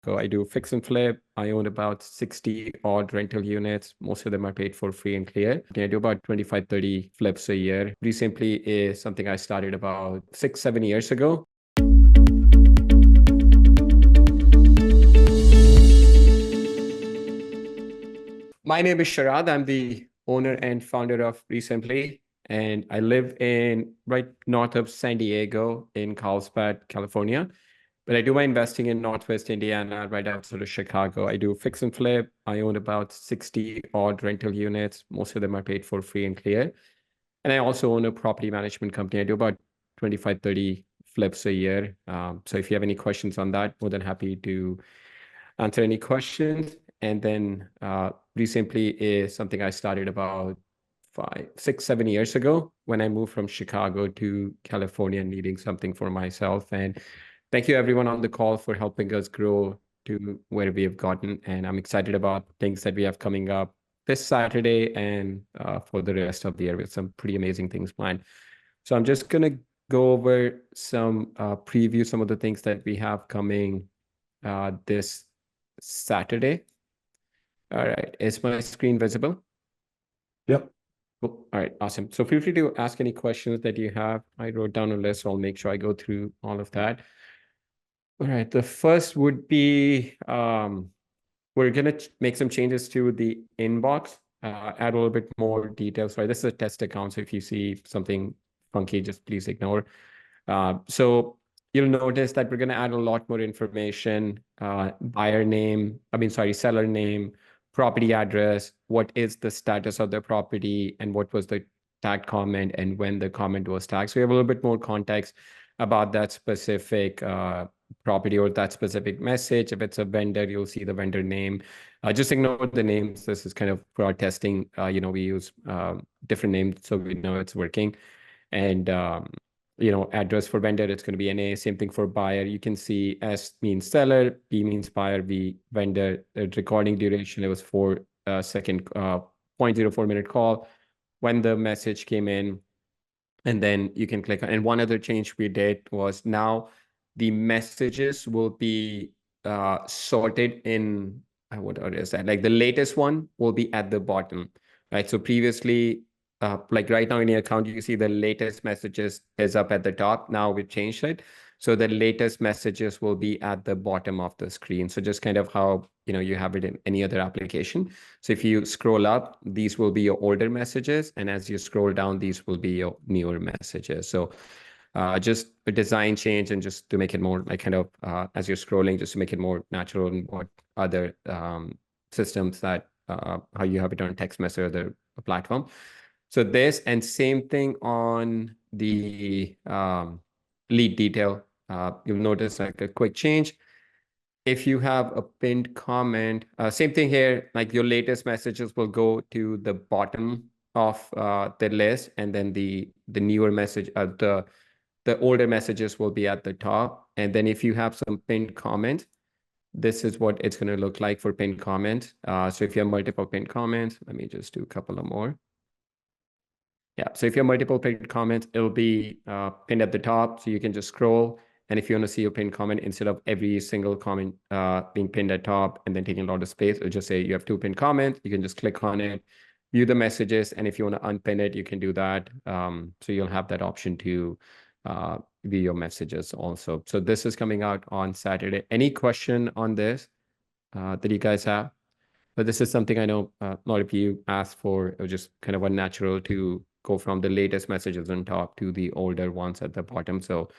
I do fix and flip. I own about 60 odd rental units. Most of them are paid for free and clear. I do about 25, 30 flips a year. REsimpli is something I started about 6, 7 years ago. My name is Sharad. I'm the owner and founder of REsimpli, and I live in right north of San Diego in Carlsbad, California. But I do my investing in Northwest Indiana, right outside of Chicago. I do fix and flip. I own about 60 odd rental units. Most of them are paid for free and clear. And I also own a property management company. I do about 25, 30 flips a year. So if you have any questions on that, more than happy to answer any questions. And then REsimpli is something I started about 5, 6, 7 years ago when I moved from Chicago to California, needing something for myself. And thank you everyone on the call for helping us grow to where we have gotten. And I'm excited about things that we have coming up this Saturday and for the rest of the year with some pretty amazing things planned. So I'm just going to go over some preview, some of the things that we have coming this Saturday. All right. Is my screen visible? Yep. Cool. All right. Awesome. So feel free to ask any questions that you have. I wrote down a list, so I'll make sure I go through all of that. All right. The first would be we're going to make some changes to the inbox, add a little bit more details. Right. This is a test account. So if you see something funky, just please ignore. So you'll notice that we're going to add a lot more information, seller name, property address, what is the status of the property, and what was the tagged comment and when the comment was tagged. So we have a little bit more context about that specific property or that specific message. If it's a vendor, you'll see the vendor name. Just ignore the names. This is kind of for our testing. We use different names so we know it's working. And address for vendor, it's going to be NA. Same thing for buyer. You can see S means seller, P means buyer, V vendor. The recording duration, it was 0.04 minute call when the message came in. And then you can click on, and one other change we did was now the messages will be sorted in, what is that? Like the latest one will be at the bottom, right? So previously, like right now in your account, you see the latest messages is up at the top. Now we've changed it. So the latest messages will be at the bottom of the screen. So just kind of how, you have it in any other application. So if you scroll up, these will be your older messages. And as you scroll down, these will be your newer messages. So just a design change and just to make it more like kind of as you're scrolling, just to make it more natural and what other systems that how you have it on text message or the platform. So this and same thing on the lead detail. You'll notice like a quick change. If you have a pinned comment, same thing here, like your latest messages will go to the bottom of the list, and then the newer message, the older messages will be at the top. And then if you have some pinned comment, this is what it's going to look like for pinned comment. So if you have multiple pinned comments, let me just do a couple of more. Yeah, so if you have multiple pinned comments, it'll be pinned at the top, so you can just scroll. And if you want to see your pinned comment, instead of every single comment being pinned at top and then taking a lot of space, it'll just say you have 2 pinned comments. You can just click on it, view the messages, and if you want to unpin it, you can do that. So you'll have that option to view your messages also. So this is coming out on Saturday. Any question on this that you guys have? But this is something I know a lot of you asked for. It was just kind of unnatural to go from the latest messages on top to the older ones at the bottom. So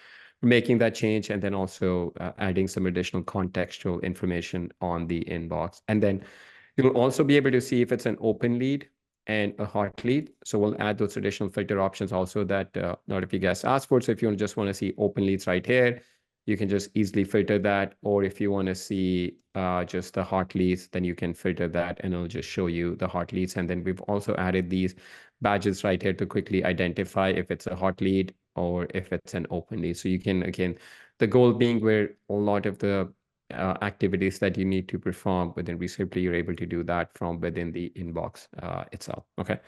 we're making that change, and then also adding some additional contextual information on the inbox. And then you'll also be able to see if it's an open lead and a hot lead. So we'll add those additional filter options also that a lot of you guys asked for. So if you just want to see open leads right here, you can just easily filter that. Or if you want to see just the hot leads, then you can filter that and it'll just show you the hot leads. And then we've also added these badges right here to quickly identify if it's a hot lead or if it's an open lead. So you can, again, the goal being where a lot of the activities that you need to perform within REsimpli, you're able to do that from within the inbox itself. Okay.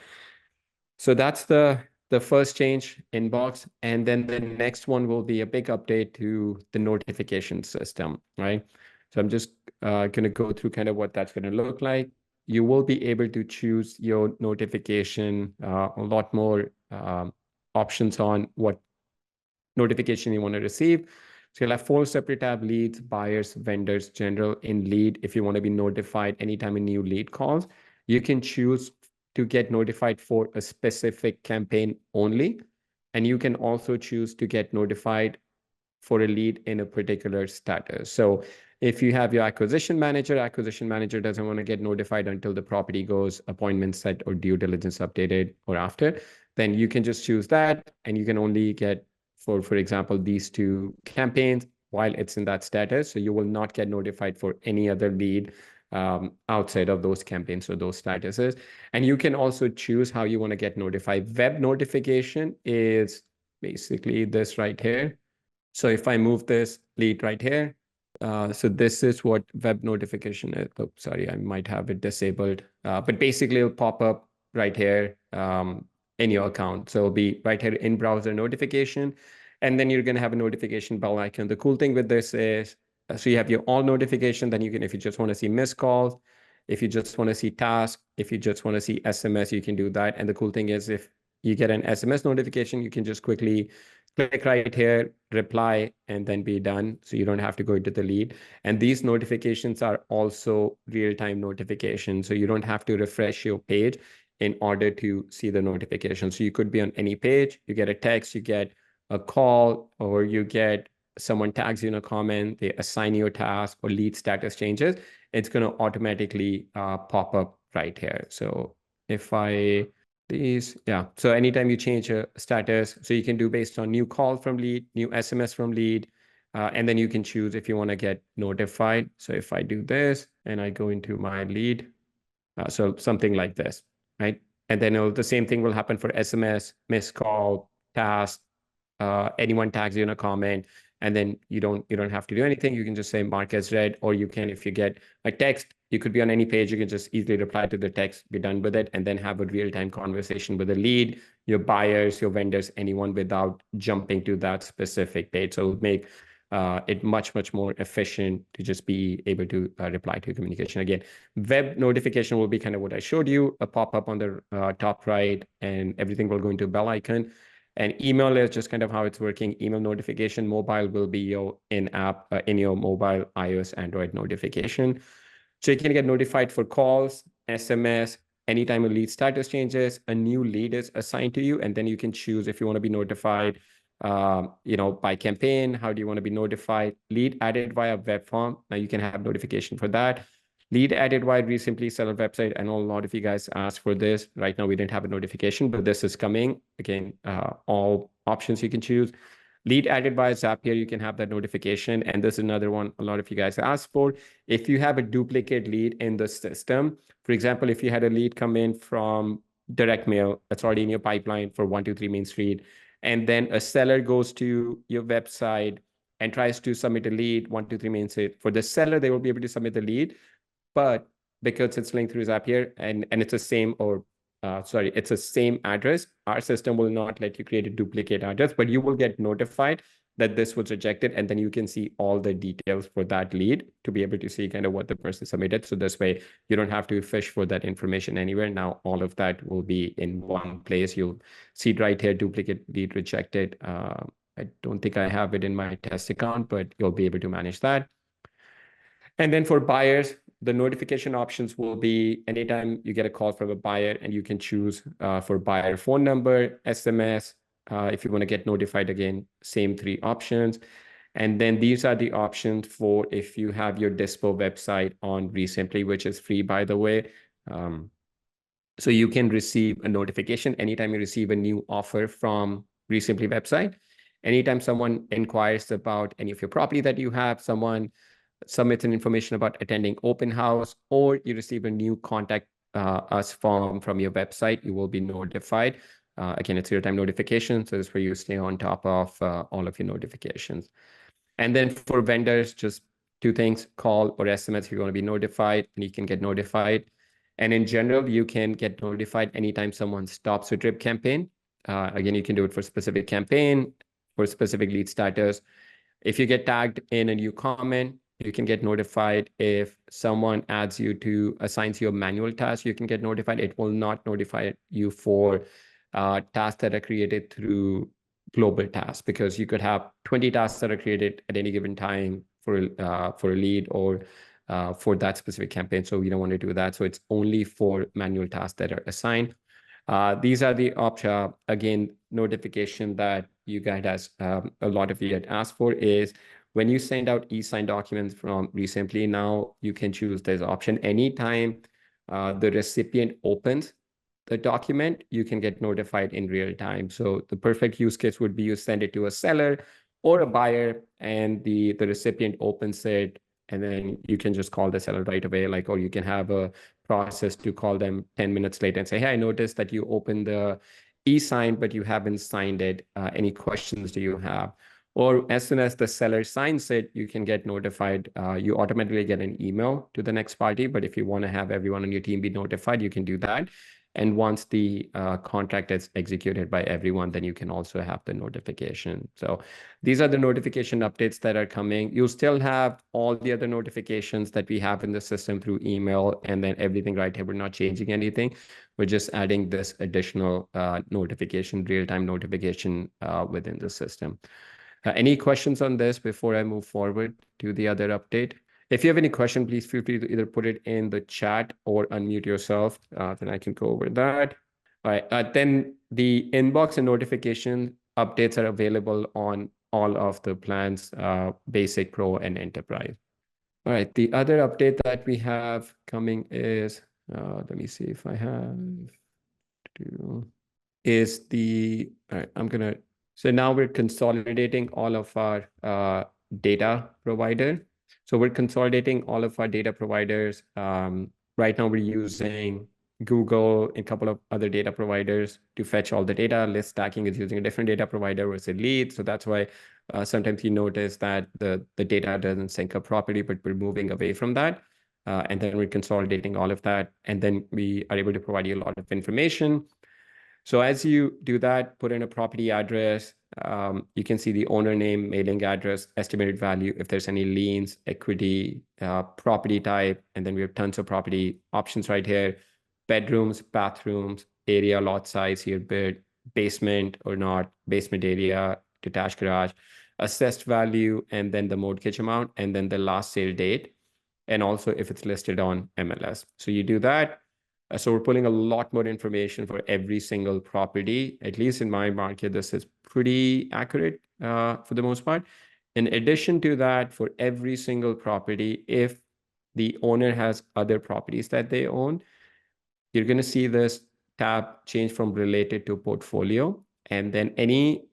So that's the first change, inbox. And then the next one will be a big update to the notification system, right? So I'm just going to go through kind of what that's going to look like. You will be able to choose your notification, a lot more options on what notification you want to receive. So you'll have 4 separate tab: leads, buyers, vendors, general. In lead, if you want to be notified anytime a new lead calls, you can choose to get notified for a specific campaign only. And you can also choose to get notified for a lead in a particular status. So if you have your acquisition manager doesn't want to get notified until the property goes appointment set or due diligence updated or after, then you can just choose that, and you can only get, for example, these 2 campaigns while it's in that status. So you will not get notified for any other lead outside of those campaigns or those statuses. And you can also choose how you want to get notified. Web notification is basically this right here. So if I move this lead right here, so this is what web notification is. Oh, sorry, I might have it disabled. But basically it'll pop up right here in your account. So it'll be right here in browser notification. And then you're going to have a notification bell icon. The cool thing with this is, so you have your all notification, then you can, if you just want to see missed calls, if you just want to see tasks, if you just want to see SMS, you can do that. And the cool thing is, if you get an SMS notification, you can just quickly click right here, reply, and then be done. So you don't have to go into the lead. And these notifications are also real-time notifications. So you don't have to refresh your page in order to see the notification. So you could be on any page, you get a text, you get a call, or you get someone tags you in a comment, they assign you a task or lead status changes. It's going to automatically pop up right here. So if I these, yeah. So anytime you change a status, so you can do based on new call from lead, new SMS from lead, and then you can choose if you want to get notified. So if I do this and I go into my lead, so something like this, right? And then the same thing will happen for SMS, missed call, task, anyone tags you in a comment, and then you don't have to do anything. You can just say mark as read, or you can, if you get a text, you could be on any page, you can just easily reply to the text, be done with it, and then have a real-time conversation with the lead, your buyers, your vendors, anyone, without jumping to that specific page. So it'll make it much more efficient to just be able to reply to communication. Again, web notification will be kind of what I showed you, a pop-up on the top right, and everything will go into a bell icon. And email is just kind of how it's working. Email notification. Mobile will be your in-app, in your mobile, iOS, Android notification. So you can get notified for calls, SMS, anytime a lead status changes, a new lead is assigned to you, and then you can choose if you want to be notified, by campaign. How do you want to be notified? Lead added via web form. Now you can have notification for that. Lead added via REsimpli seller website. I know a lot of you guys asked for this. Right now, we didn't have a notification, but this is coming. Again, all options you can choose. Lead added by Zapier, you can have that notification. And this is another one a lot of you guys asked for. If you have a duplicate lead in the system, for example, if you had a lead come in from direct mail that's already in your pipeline for 123 Main Street, and then a seller goes to your website and tries to submit a lead, 123 Main Street. For the seller, they will be able to submit the lead, but because it's linked through Zapier and it's the same, or it's the same address, our system will not let you create a duplicate address, but you will get notified that this was rejected, and then you can see all the details for that lead to be able to see kind of what the person submitted. So this way, you don't have to fish for that information anywhere. Now, all of that will be in one place. You'll see it right here, duplicate lead rejected. I don't think I have it in my test account, but you'll be able to manage that. And then for buyers, the notification options will be anytime you get a call from a buyer, and you can choose for buyer phone number, SMS. If you want to get notified, again, same 3 options. And then these are the options for if you have your dispo website on REsimpli, which is free, by the way. So you can receive a notification anytime you receive a new offer from REsimpli website. Anytime someone inquires about any of your property that you have, someone submits an information about attending open house, or you receive a new contact us form from your website, you will be notified. Again, it's real-time notification, so this is where you stay on top of all of your notifications. And then for vendors, just 2 things: call or SMS if you want to be notified, and you can get notified. And in general, you can get notified anytime someone stops a drip campaign. Again, you can do it for specific campaign, for specific lead status. If you get tagged in a new comment, You can get notified if someone assigns you a manual task. You can get notified. It will not notify you for tasks that are created through global tasks, because you could have 20 tasks that are created at any given time for a lead or for that specific campaign. So we don't want to do that. So it's only for manual tasks that are assigned. These are the again, notification that you guys, a lot of you had asked for, is when you send out e-sign documents from REsimpli, now you can choose this option. Anytime the recipient opens the document, you can get notified in real time. So the perfect use case would be you send it to a seller or a buyer, and the recipient opens it, and then you can just call the seller right away, or you can have a process to call them 10 minutes later and say, hey, I noticed that you opened the e-sign, but you haven't signed it. Any questions do you have? Or as soon as the seller signs it, you can get notified. You automatically get an email to the next party. But if you want to have everyone on your team be notified, you can do that. And once the contract is executed by everyone, then you can also have the notification. So these are the notification updates that are coming. You'll still have all the other notifications that we have in the system through email, and then everything right here. We're not changing anything. We're just adding this additional notification, real-time notification within the system. Any questions on this before I move forward to the other update? If you have any question, please feel free to either put it in the chat or unmute yourself. Then I can go over that. All right. Then the inbox and notification updates are available on all of the plans, Basic, Pro, and Enterprise. All right. The other update that we have coming is, let me see if I have to, all right, so now we're consolidating all of our data provider. So we're consolidating all of our data providers. Right now we're using Google and a couple of other data providers to fetch all the data. List stacking is using a different data provider versus lead. So that's why sometimes you notice that the data doesn't sync up properly, but we're moving away from that. And then we're consolidating all of that. And then we are able to provide you a lot of information. So as you do that, put in a property address. You can see the owner name, mailing address, estimated value, if there's any liens, equity, property type, and then we have tons of property options right here. Bedrooms, bathrooms, area, lot size here, bid, basement or not, basement area, detached garage, assessed value, and then the mortgage amount, and then the last sale date, and also if it's listed on MLS. So you do that. So we're pulling a lot more information for every single property. At least in my market, this is pretty accurate for the most part. In addition to that, for every single property, if the owner has other properties that they own, you're going to see this tab change from related to portfolio. And then any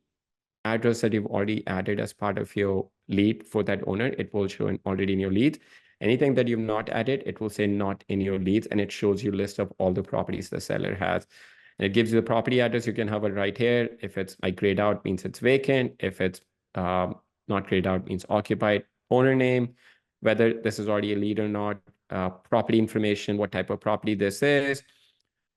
address that you've already added as part of your lead for that owner, it will show already in your leads. Anything that you've not added, it will say not in your leads, and it shows you a list of all the properties the seller has. And it gives you the property address. You can have it right here. If it's grayed out, means it's vacant. If it's not grayed out, means occupied. Owner name, whether this is already a lead or not. Property information, what type of property this is.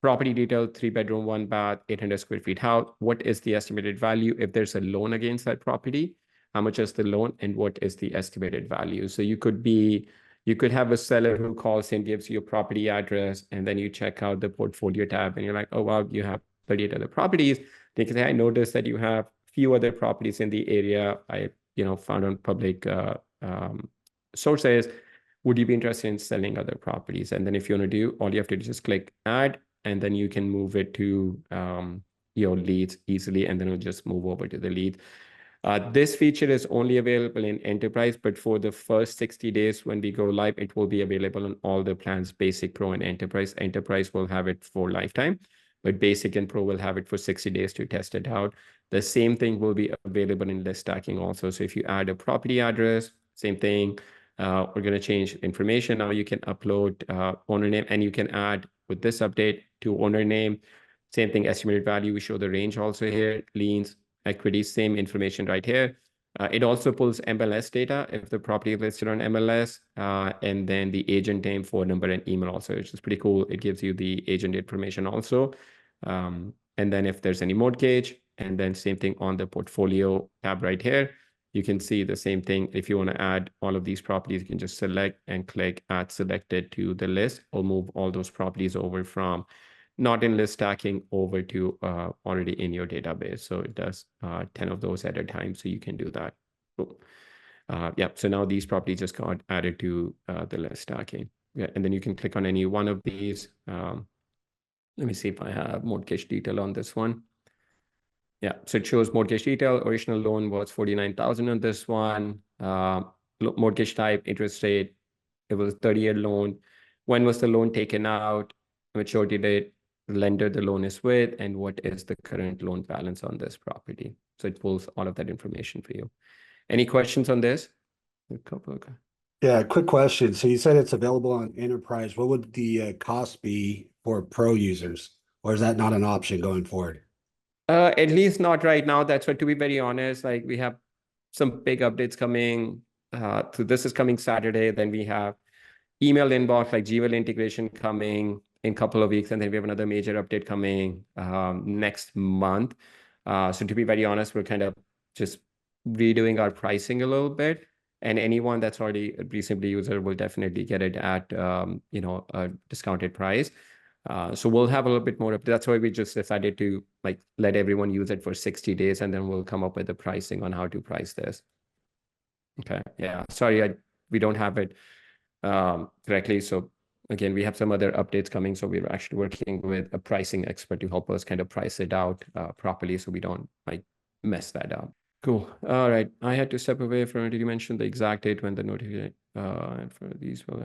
Property detail, 3-bedroom, 1-bath, 800 square feet house. What is the estimated value? If there's a loan against that property, how much is the loan and what is the estimated value? So you could have a seller who calls and gives you a property address, and then you check out the portfolio tab and you're like, oh, wow, you have 38 other properties. They can say, I noticed that you have few other properties in the area I found on public sources. Would you be interested in selling other properties? And then if you want to do, all you have to do is just click add, and then you can move it to your leads easily, and then it'll just move over to the lead. This feature is only available in Enterprise, but for the first 60 days when we go live, it will be available on all the plans, Basic, Pro, and Enterprise. Enterprise will have it for lifetime, but Basic and Pro will have it for 60 days to test it out. The same thing will be available in list stacking also. So if you add a property address, same thing. We're going to change information. Now you can upload owner name, and you can add with this update to owner name. Same thing, estimated value. We show the range also here, liens, equity, same information right here. It also pulls MLS data if the property is listed on MLS, and then the agent name, phone number, and email also, which is pretty cool. It gives you the agent information also. And then if there's any mortgage, and then same thing on the portfolio tab right here. you can see the same thing. If you want to add all of these properties, you can just select and click add selected to the list. It'll move all those properties over from not in list stacking over to already in your database. So it does 10 of those at a time. So you can do that. Cool. Yeah, so now these properties just got added to the list stacking. Yeah, and then you can click on any one of these. Let me see if I have mortgage detail on this one. Yeah, so it shows mortgage detail. Original loan was 49,000 on this one. Mortgage type, interest rate, it was 30-year loan. When was the loan taken out? Maturity date, lender the loan is with, and what is the current loan balance on this property? So it pulls all of that information for you. Any questions on this? A couple. Okay. Yeah, quick question. So you said it's available on enterprise. What would the cost be for pro users? Or is that not an option going forward? At least not right now. That's what, to be very honest, like we have some big updates coming. So this is coming Saturday. Then we have email inbox, like Gmail integration coming in a couple of weeks. And then we have another major update coming next month. So to be very honest, we're kind of just redoing our pricing a little bit. And anyone that's already a REsimpli user will definitely get it at a discounted price. So we'll have a little bit more. That's why we just decided to like let everyone use it for 60 days, and then we'll come up with the pricing on how to price this. Okay. Yeah. Sorry, we don't have it correctly. So again, we have some other updates coming. So we're actually working with a pricing expert to help us kind of price it out properly, so we don't like mess that up. Cool. All right. I had to step away from. Did you mention the exact date when the notification for these will?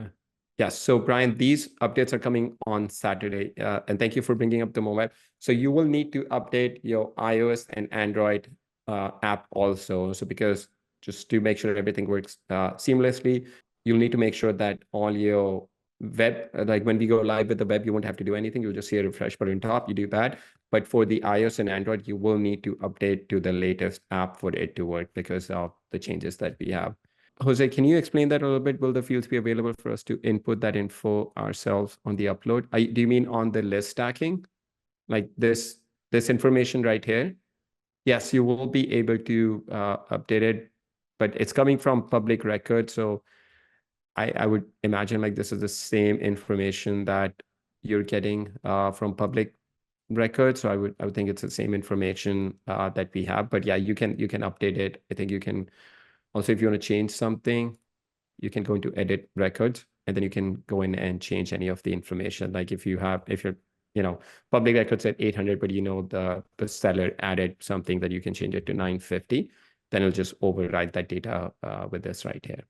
Yes. So Brian, these updates are coming on Saturday. And thank you for bringing up the mobile. So you will need to update your iOS and Android app also. So because just to make sure everything works seamlessly, you'll need to make sure that all your web, like when we go live with the web, you won't have to do anything. You'll just see a refresh button top. You do that. But for the iOS and Android, you will need to update to the latest app for it to work because of the changes that we have. Jose, can you explain that a little bit? Will the fields be available for us to input that info ourselves on the upload? Do you mean on the list stacking? Like this information right here? Yes, you will be able to update it, but it's coming from public record. So I would imagine like this is the same information that you're getting from public record. So I would think it's the same information that we have. But yeah, you can update it. I think you can also, if you want to change something, you can go into edit records, and then you can go in and change any of the information. Like if you're, public records at 800, but the seller added something that you can change it to 950, then it'll just override that data with this right here.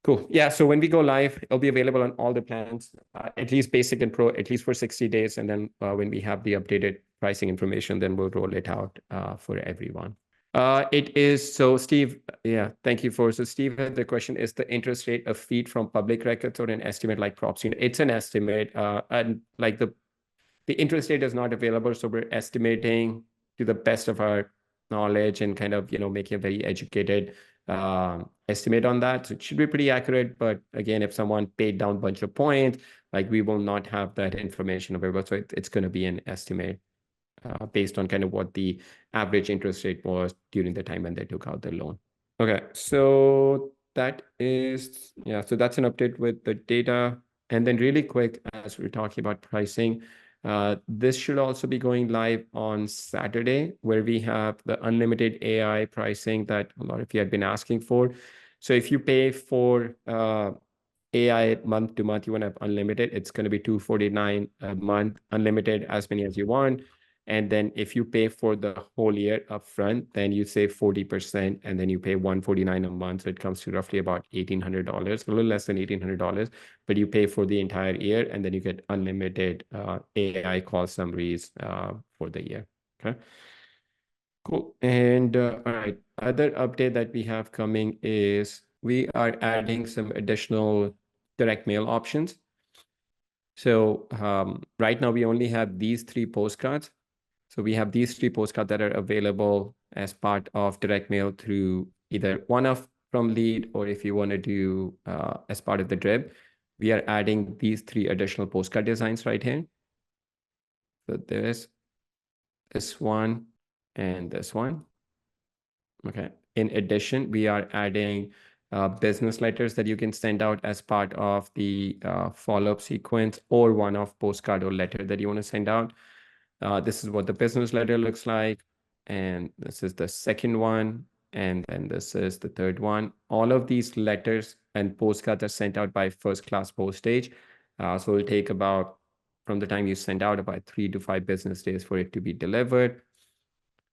Cool. Yeah. So when we go live, it'll be available on all the plans, at least basic and pro, at least for 60 days. And then when we have the updated pricing information, then we'll roll it out for everyone. It is, so Steve, yeah, thank you so Steve had the question, is the interest rate a feed from public records or an estimate like props? It's an estimate, and like the interest rate is not available. So we're estimating to the best of our knowledge and kind of, making a very educated estimate on that. So it should be pretty accurate. But again, if someone paid down a bunch of points, like we will not have that information available. So it's going to be an estimate based on kind of what the average interest rate was during the time when they took out the loan. Okay, so that is, yeah, so that's an update with the data. And then really quick, as we're talking about pricing, this should also be going live on Saturday, where we have the unlimited AI pricing that a lot of you have been asking for. So if you pay for AI month to month, you want to have unlimited, it's going to be $249 a month, unlimited as many as you want. And then if you pay for the whole year upfront, then you save 40%, and then you pay $149 a month. So it comes to roughly about $1,800, a little less than $1,800, but you pay for the entire year, and then you get unlimited AI call summaries for the year. Okay. Cool. And all right, other update that we have coming is we are adding some additional direct mail options. So right now we only have these 3 postcards. So we have these 3 postcards that are available as part of direct mail through either one-off from lead, or if you want to do as part of the drip, we are adding these 3 additional postcard designs right here. So there's this one and this one. Okay. in addition, we are adding business letters that you can send out as part of the follow-up sequence, or one-off postcard or letter that you want to send out. This is what the business letter looks like. And this is the second one. And then this is the third one. All of these letters and postcards are sent out by first class postage. So it'll take about, from the time you send out, about 3 to 5 business days for it to be delivered.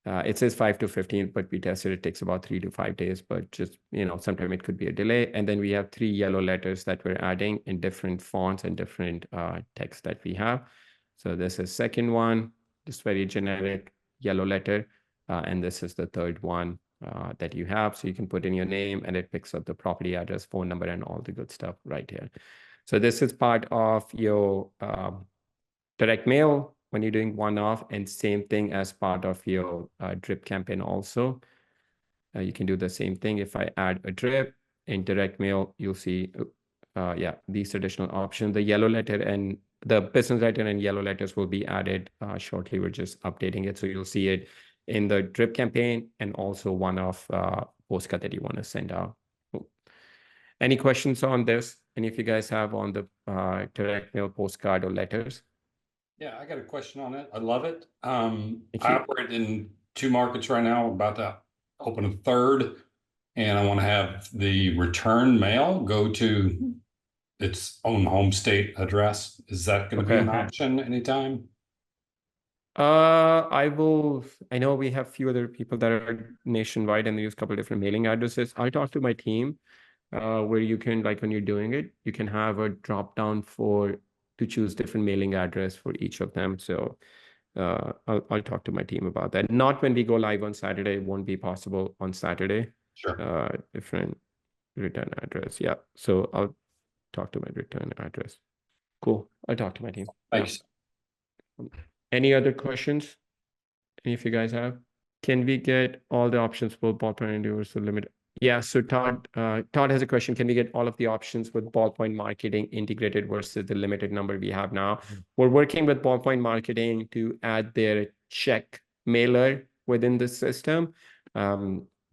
It says 5 to 15, but we tested it takes about 3 to 5 days, but just, sometime it could be a delay. And then we have 3 yellow letters that we're adding in different fonts and different text that we have. So this is second one, just very generic yellow letter. And this is the third one that you have. So you can put in your name and it picks up the property address, phone number, and all the good stuff right here. So this is part of your direct mail when you're doing one-off, and same thing as part of your drip campaign also. You can do the same thing. If I add a drip in direct mail, you'll see, these additional options. The yellow letter and the business letter and yellow letters will be added shortly. We're just updating it. So you'll see it in the drip campaign and also one-off postcard that you want to send out. Any questions on this? Any of you guys have on the direct mail postcard or letters? Yeah, I got a question on it. I love it. Thank I you. operate in 2 markets right now, about to open a third, and I want to have the return mail go to its own home state address. Is that going to be an Okay. option anytime? I know we have few other people that are nationwide and they use a couple of different mailing addresses. I'll talk to my team where you can, like when you're doing it, you can have a drop down to choose different mailing address for each of them. So I'll talk to my team about that. Not when we go live on Saturday, it won't be possible on Saturday. Sure. Different return address. Yeah. So I'll talk to my return address. Cool. I'll talk to my team. Thanks. Any other questions? Any of you guys have? Can we get all the options for ballpoint and universal limit? Yeah, so Todd has a question. Can we get all of the options with ballpoint marketing integrated versus the limited number we have now? We're working with ballpoint marketing to add their check mailer within the system.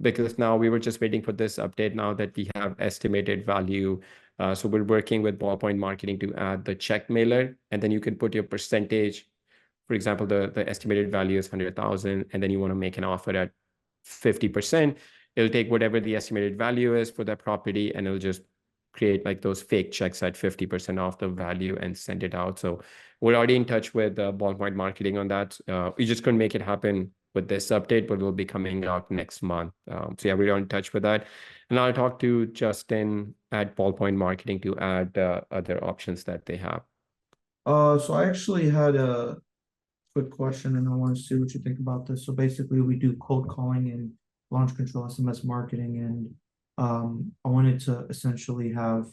Because now we were just waiting for this update now that we have estimated value. So we're working with ballpoint marketing to add the check mailer, and then you can put your percentage. For example, the estimated value is 100,000, and then you want to make an offer at 50%. It'll take whatever the estimated value is for that property, and it'll just create like those fake checks at 50% off the value and send it out. So we're already in touch with ballpoint marketing on that. We just couldn't make it happen with this update, but will be coming out next month. So yeah, we're in touch with that. And I'll talk to Justin at ballpoint marketing to add other options that they have. So I actually had a quick question and I want to see what you think about this. So basically we do cold calling and launch control SMS marketing, and I wanted to essentially have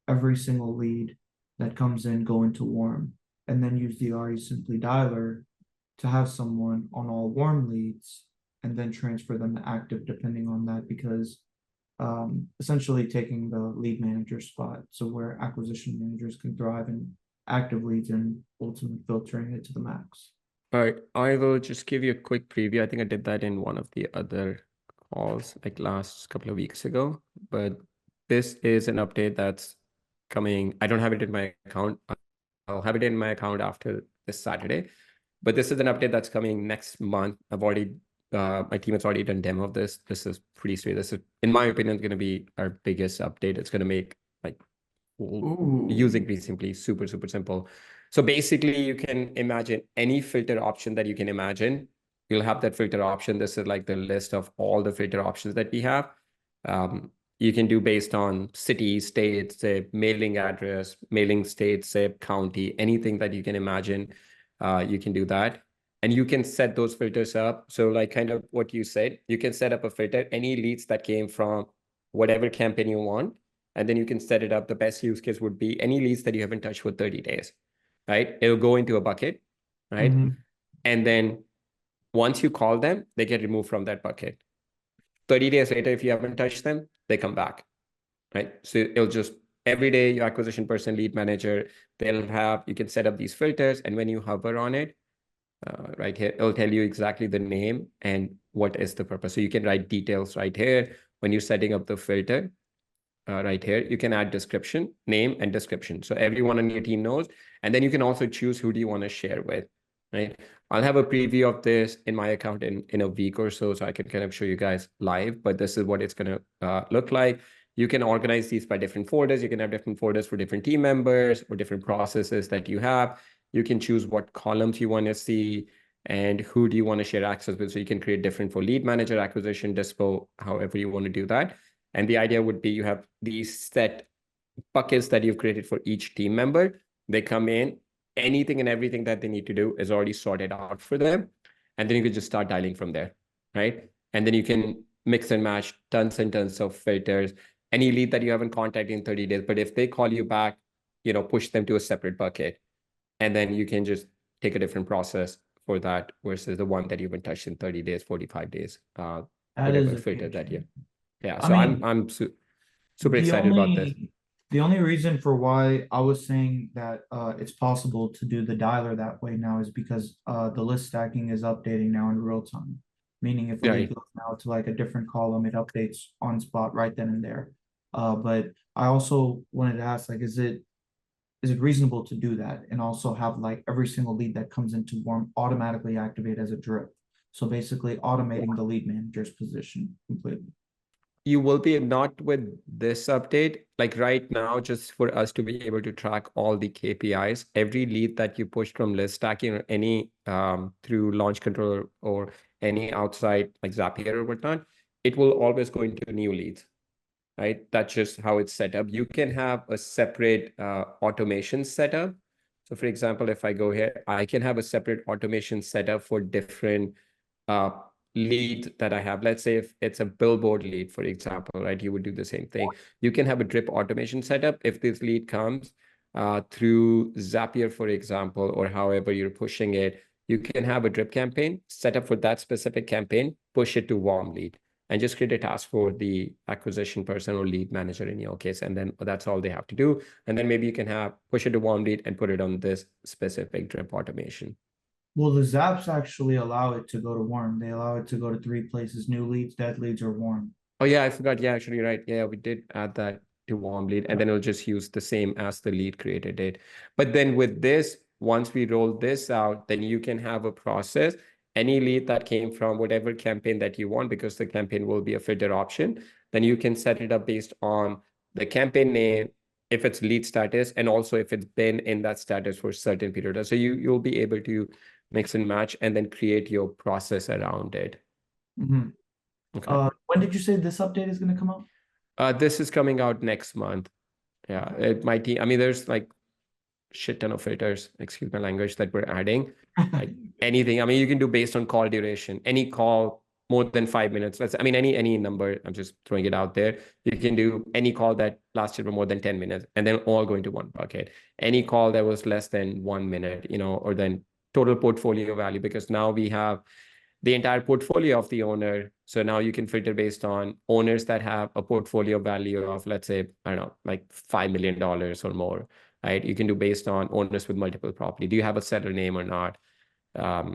every single lead that comes in go into warm, and then use the REsimpli dialer to have someone on all warm leads and then transfer them to active depending on that, because essentially taking the lead manager spot, so where acquisition managers can thrive in active leads and ultimately filtering it to the max. All right, I will just give you a quick preview. I think I did that in one of the other calls like last couple of weeks ago, but this is an update that's coming. I don't have it in my account. I'll have it in my account after this Saturday, but this is an update that's coming next month. My team has already done demo of this. This is pretty sweet. This is, in my opinion, going to be our biggest update. It's going to make like using REsimpli super, super simple. So basically you can imagine any filter option that you can imagine. You'll have that filter option. This is like the list of all the filter options that we have. You can do based on city, state, say mailing address, mailing state, say county, anything that you can imagine. You can do that. And you can set those filters up. So like kind of what you said, you can set up a filter, any leads that came from whatever campaign you want. And then you can set it up. The best use case would be any leads that you haven't touched for 30 days, right? It'll go into a bucket, right? And then once you call them, they get removed from that bucket. 30 days later, if you haven't touched them, they come back, right? So it'll just, every day your acquisition person, lead manager, you can set up these filters. And when you hover on it, right here, it'll tell you exactly the name and what is the purpose. So you can write details right here. When you're setting up the filter, right here, you can add description, name, and description. So everyone on your team knows. And then you can also choose who do you want to share with, right? I'll have a preview of this in my account in a week or so I can kind of show you guys live, but this is what it's going to look like. You can organize these by different folders. You can have different folders for different team members or different processes that you have. You can choose what columns you want to see and who do you want to share access with. So you can create different for lead manager, acquisition, dispo, however you want to do that. And the idea would be you have these set buckets that you've created for each team member. They come in, anything and everything that they need to do is already sorted out for them. And then you can just start dialing from there, right? And then you can mix and match tons and tons of filters. Any lead that you haven't contacted in 30 days, but if they call you back, push them to a separate bucket. And then you can just take a different process for that versus the one that you've been touched in 30 days, 45 days, whatever filter that you. Yeah, so I'm super excited about this. The only reason for why I was saying that it's possible to do the dialer that way now is because the list stacking is updating now in real time. Meaning if we go now to like a different column, it updates on spot right then and there. But I also wanted to ask, like, is it reasonable to do that and also have like every single lead that comes into warm automatically activate as a drip? So basically automating the lead manager's position completely. You will be not with this update, like right now, just for us to be able to track all the KPIs, every lead that you push from list stacking or any through launch control or any outside like Zapier or whatnot, it will always go into new leads, right? That's just how it's set up. You can have a separate automation setup. So for example, if I go here, I can have a separate automation setup for different lead that I have. Let's say if it's a billboard lead, for example, right? You would do the same thing. You can have a drip automation setup. If this lead comes through Zapier, for example, or however you're pushing it, you can have a drip campaign set up for that specific campaign, push it to warm lead, and just create a task for the acquisition person or lead manager in your case. And then that's all they have to do. And then maybe you can push it to warm lead and put it on this specific drip automation. Well, the Zaps actually allow it to go to warm. They allow it to go to 3 places: new leads, dead leads, or warm. Oh yeah, I forgot. Yeah, actually, you're right. Yeah, we did add that to warm lead, and then it'll just use the same as the lead creator did. But then with this, once we roll this out, then you can have a process. Any lead that came from whatever campaign that you want, because the campaign will be a filter option, then you can set it up based on the campaign name, if it's lead status, and also if it's been in that status for a certain period. So you'll be able to mix and match and then create your process around it. Mm-hmm. Okay. When did you say this update is going to come out? This is coming out next month. Yeah, it might. I mean, there's like shit ton of filters, excuse my language, that we're adding. Like anything. I mean, you can do based on call duration. Any call more than 5 minutes. Any number. I'm just throwing it out there. You can do any call that lasted for more than 10 minutes, and then all go into one bucket. Any call that was less than 1 minute, or then total portfolio value, because now we have the entire portfolio of the owner. So now you can filter based on owners that have a portfolio value of, let's say, I don't know, like $5 million or more, right? You can do based on owners with multiple property. Do you have a seller name or not?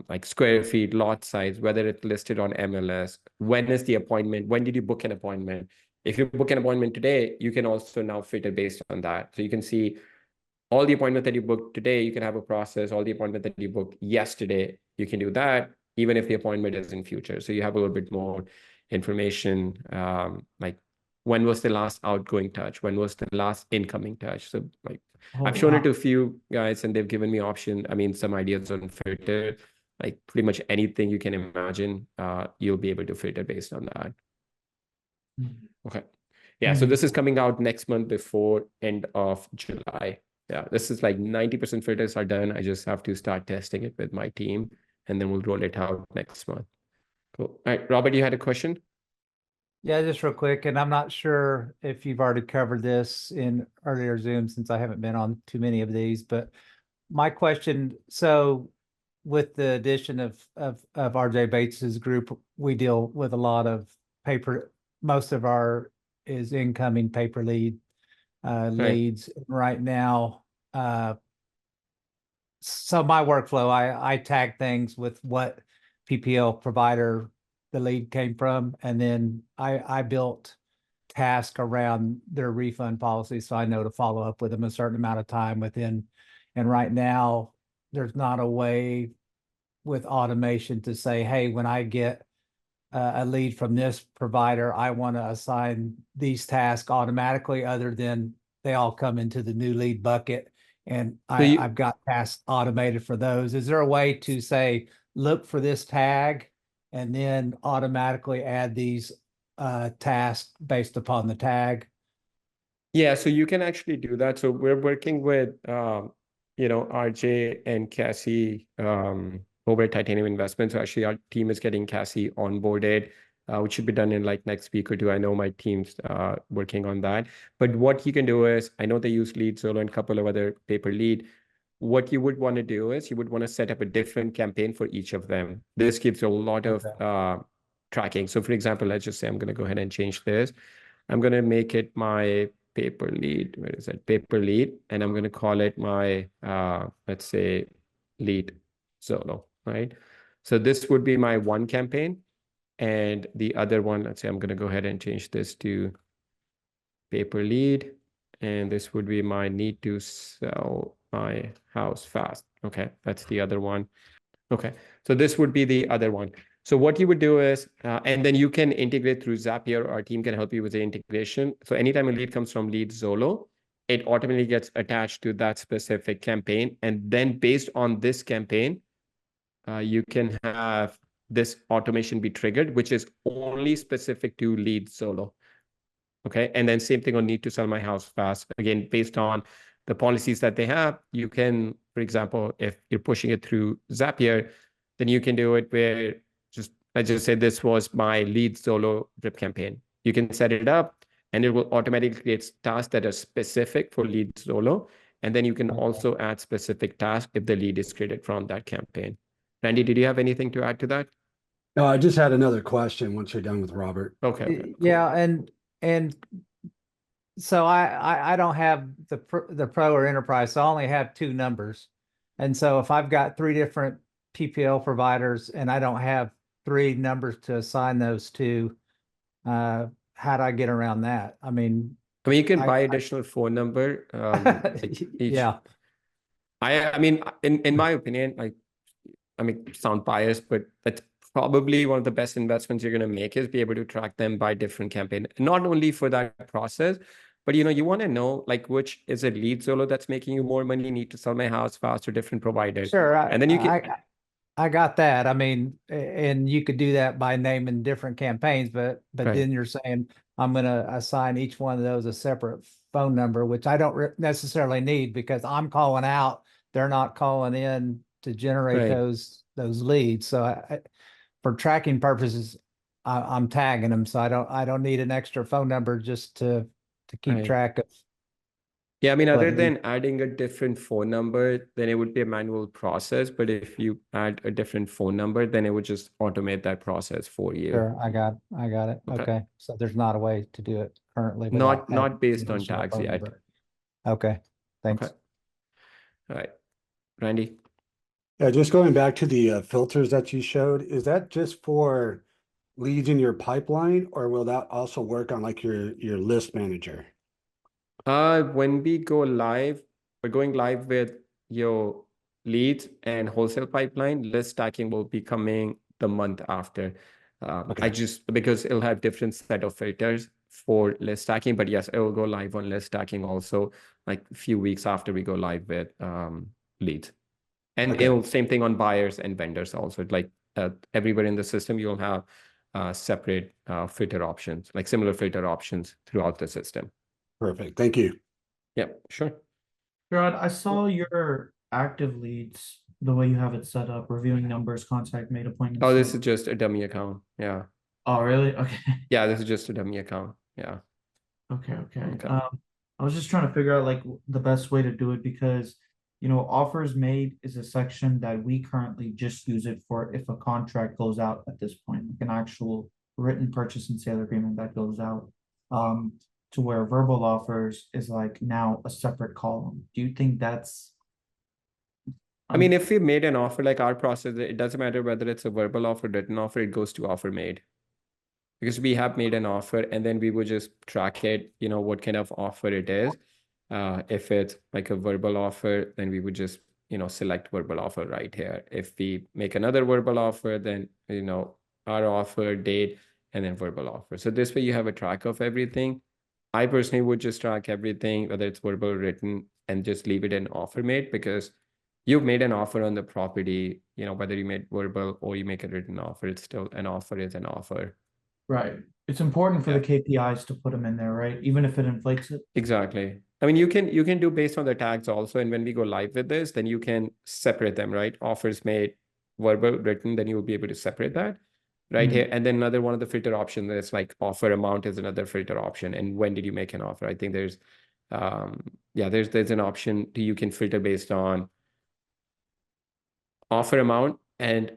Like square feet, lot size, whether it's listed on MLS, when is the appointment? When did you book an appointment? If you book an appointment today, you can also now filter based on that. So you can see all the appointment that you booked today, you can have a process. All the appointment that you booked yesterday, you can do that, even if the appointment is in future. So you have a little bit more information, like when was the last outgoing touch? When was the last incoming touch? So like I've shown it to a few guys and they've given me some ideas on filter, like pretty much anything you can imagine, you'll be able to filter based on that. Okay. Yeah, so this is coming out next month before end of July. Yeah, this is like 90% filters are done. I just have to start testing it with my team, and then we'll roll it out next month. Cool. All right, Robert, you had a question? Yeah, just real quick, and I'm not sure if you've already covered this in earlier Zoom since I haven't been on too many of these, but my question, so with the addition of RJ Bates's group, we deal with a lot of paper. Most of our is incoming paper leads right now. So my workflow, I tag things with what PPL provider the lead came from. And then I built task around their refund policy. So I know to follow up with them a certain amount of time within. And right now, there's not a way with automation to say, hey, when I get a lead from this provider, I want to assign these tasks automatically, other than they all come into the new lead bucket. And I've got tasks automated for those. Is there a way to say, look for this tag and then automatically add these tasks based upon the tag? Yeah, so you can actually do that. So we're working with, RJ and Cassie over at Titanium Investments. So actually, our team is getting Cassie onboarded, which should be done in like next week or two. I know my team's working on that. But what you can do is, I know they use Lead Solo and a couple of other paper lead. What you would want to do is you would want to set up a different campaign for each of them. This gives you a lot of tracking. So for example, let's just say I'm going to go ahead and change this. I'm going to make it my paper lead. Where is that? Paper lead. And I'm going to call it my, let's say, lead solo, right? So this would be my one campaign. And the other one, let's say I'm going to go ahead and change this to paper lead. And this would be my need to sell my house fast. Okay, that's the other one. Okay, so this would be the other one. So what you would do is, and then you can integrate through Zapier. Our team can help you with the integration. So anytime a lead comes from Lead Zolo, it automatically gets attached to that specific campaign. And then based on this campaign, you can have this automation be triggered, which is only specific to Lead Zolo. Okay, and then same thing on need to sell my house fast. Again, based on the policies that they have, you can, for example, if you're pushing it through Zapier, then you can do it where I just say this was my Lead Solo drip campaign. You can set it up and it will automatically create tasks that are specific for Lead Solo. And then you can also add specific tasks if the lead is created from that campaign. Randy, did you have anything to add to that? No, I just had another question once you're done with Robert. Okay. Cool. Yeah, and so I don't have the pro or enterprise, so I only have two numbers. And so if I've got three different PPL providers and I don't have three numbers to assign those to, how do I get around that? I mean, you can buy additional phone number. yeah. I mean, in my opinion, sound biased, but that's probably one of the best investments you're going to make is be able to track them by different campaign. Not only for that process, but you want to know like which is a Lead Solo that's making you more money, need to sell my house fast, or different providers. Sure. And then you can. I got that. I mean, and you could do that by naming different campaigns, but Right. then you're saying I'm going to assign each one of those a separate phone number, which I don't necessarily need because I'm calling out. They're not calling in to generate Right. those leads. So for tracking purposes, I'm tagging them. So I don't need an extra phone number just to keep Right. track of. Yeah, I mean, But other than adding a different phone number, then it would be a manual process. But if you add a different phone number, then it would just automate that process for you. Sure, I got it. Okay. Okay. So there's not a way to do it currently without Not based adding on additional tags phone yet. number. Okay, thanks. Okay. All right. Randy? Yeah, just going back to the filters that you showed, is that just for leads in your pipeline, or will that also work on like your list manager? When we go live, we're going live with your leads and wholesale pipeline. List stacking will be coming the month after. Okay. Because it'll have different set of filters for list stacking, but yes, it will go live on list stacking also like a few weeks after we go live with leads. And Okay. it'll same thing on buyers and vendors also. Like everywhere in the system, you'll have separate filter options, like similar filter options throughout the system. Perfect. Thank you. Yep, sure. Sharad, I saw your active leads, the way you have it set up, reviewing numbers, contact, made appointments. Oh, this is just a dummy account. Yeah. Oh, really? Okay. Yeah, this is just a dummy account. Yeah. Okay. Okay. I was just trying to figure out like the best way to do it because, offers made is a section that we currently just use it for if a contract goes out at this point, like an actual written purchase and sale agreement that goes out. To where verbal offers is like now a separate column. Do you think that's I mean, if we made an offer, like our process, it doesn't matter whether it's a verbal offer, written offer, it goes to offer made. Because we have made an offer and then we would just track it, what kind of offer it is. If it's like a verbal offer, then we would just, select verbal offer right here. If we make another verbal offer, then, our offer date and then verbal offer. So this way you have a track of everything. I personally would just track everything, whether it's verbal or written, and just leave it in offer made, because you've made an offer on the property, whether you made verbal or you make a written offer, it's still an offer is an offer. Right. It's important for the KPIs to put them in there, right? Even if it inflates it. Exactly. I mean, you can do based on the tags also. And when we go live with this, then you can separate them, right? Offers made, verbal, written, then you'll be able to separate that right here. And then another one of the filter options is like offer amount is another filter option. And when did you make an offer? I think there's there's an option you can filter based on offer amount and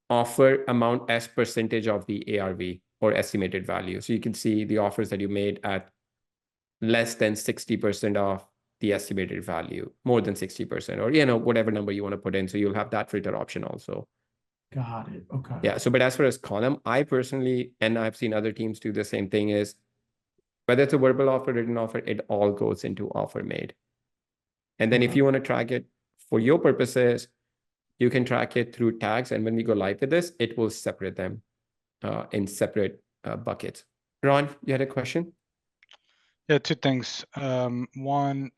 offer amount as percentage of the ARV or estimated value. So you can see the offers that you made at less than 60% of the estimated value, more than 60%, or whatever number you want to put in. So you'll have that filter option also. Got it. Okay. Yeah. So, but as far as column, I personally, and I've seen other teams do the same thing, is whether it's a verbal offer, written offer, it all goes into offer made. And then if you want to track it for your purposes, you can track it through tags. And when we go live with this, it will separate them in separate buckets. Ron, you had a question? Yeah, two things. One,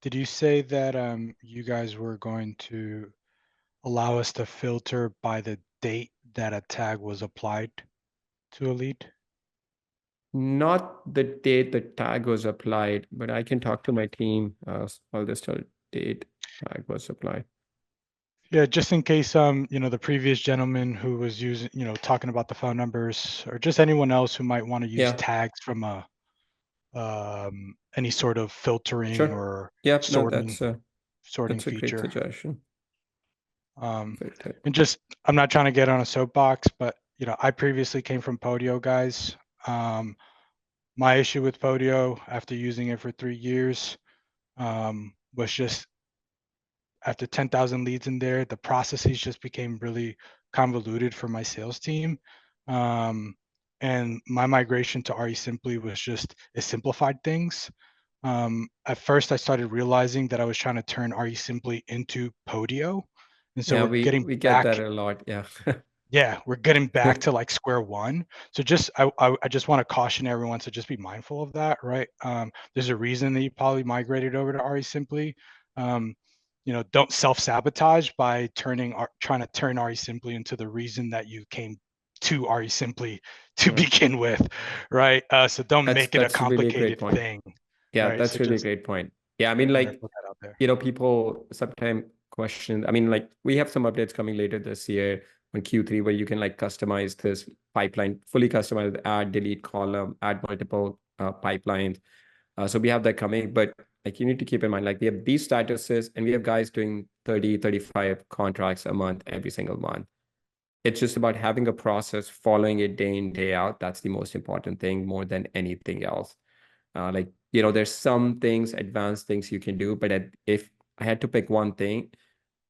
did you say that you guys were going to allow us to filter by the date that a tag was applied to a lead? Not the date the tag was applied, but I can talk to my team. I'll just tell date tag was applied. Yeah, just in case the previous gentleman who was using, talking about the phone numbers, or just anyone else who might want to use tags from a any sort of filtering or sorting that's a feature. great suggestion. And just, I'm not trying to get on a soapbox, but I previously came from Podio, guys. My issue with Podio after using it for 3 years was just after 10,000 leads in there, the processes just became really convoluted for my sales team. And my migration to REsimpli was just, it simplified things. At first, I started realizing that I was trying to turn REsimpli into Podio. And so we get that a lot. Yeah. Yeah, we're getting back to like square one. So just I just want to caution everyone to just be mindful of that, right? There's a reason that you probably migrated over to REsimpli. Don't self-sabotage by trying to turn REsimpli into the reason that you came to REsimpli to begin with, right? So don't make it a complicated thing. Yeah, right? that's really a great point. Yeah, I mean, like, people sometimes question. I mean, like, we have some updates coming later this year on Q3 where you can like customize this pipeline, fully customize, add, delete column, add multiple pipelines. So we have that coming, but like you need to keep in mind, like we have these statuses and we have guys doing 30, 35 contracts a month, every single month. It's just about having a process, following it day in, day out. That's the most important thing more than anything else. There's some things, advanced things you can do, but if I had to pick one thing,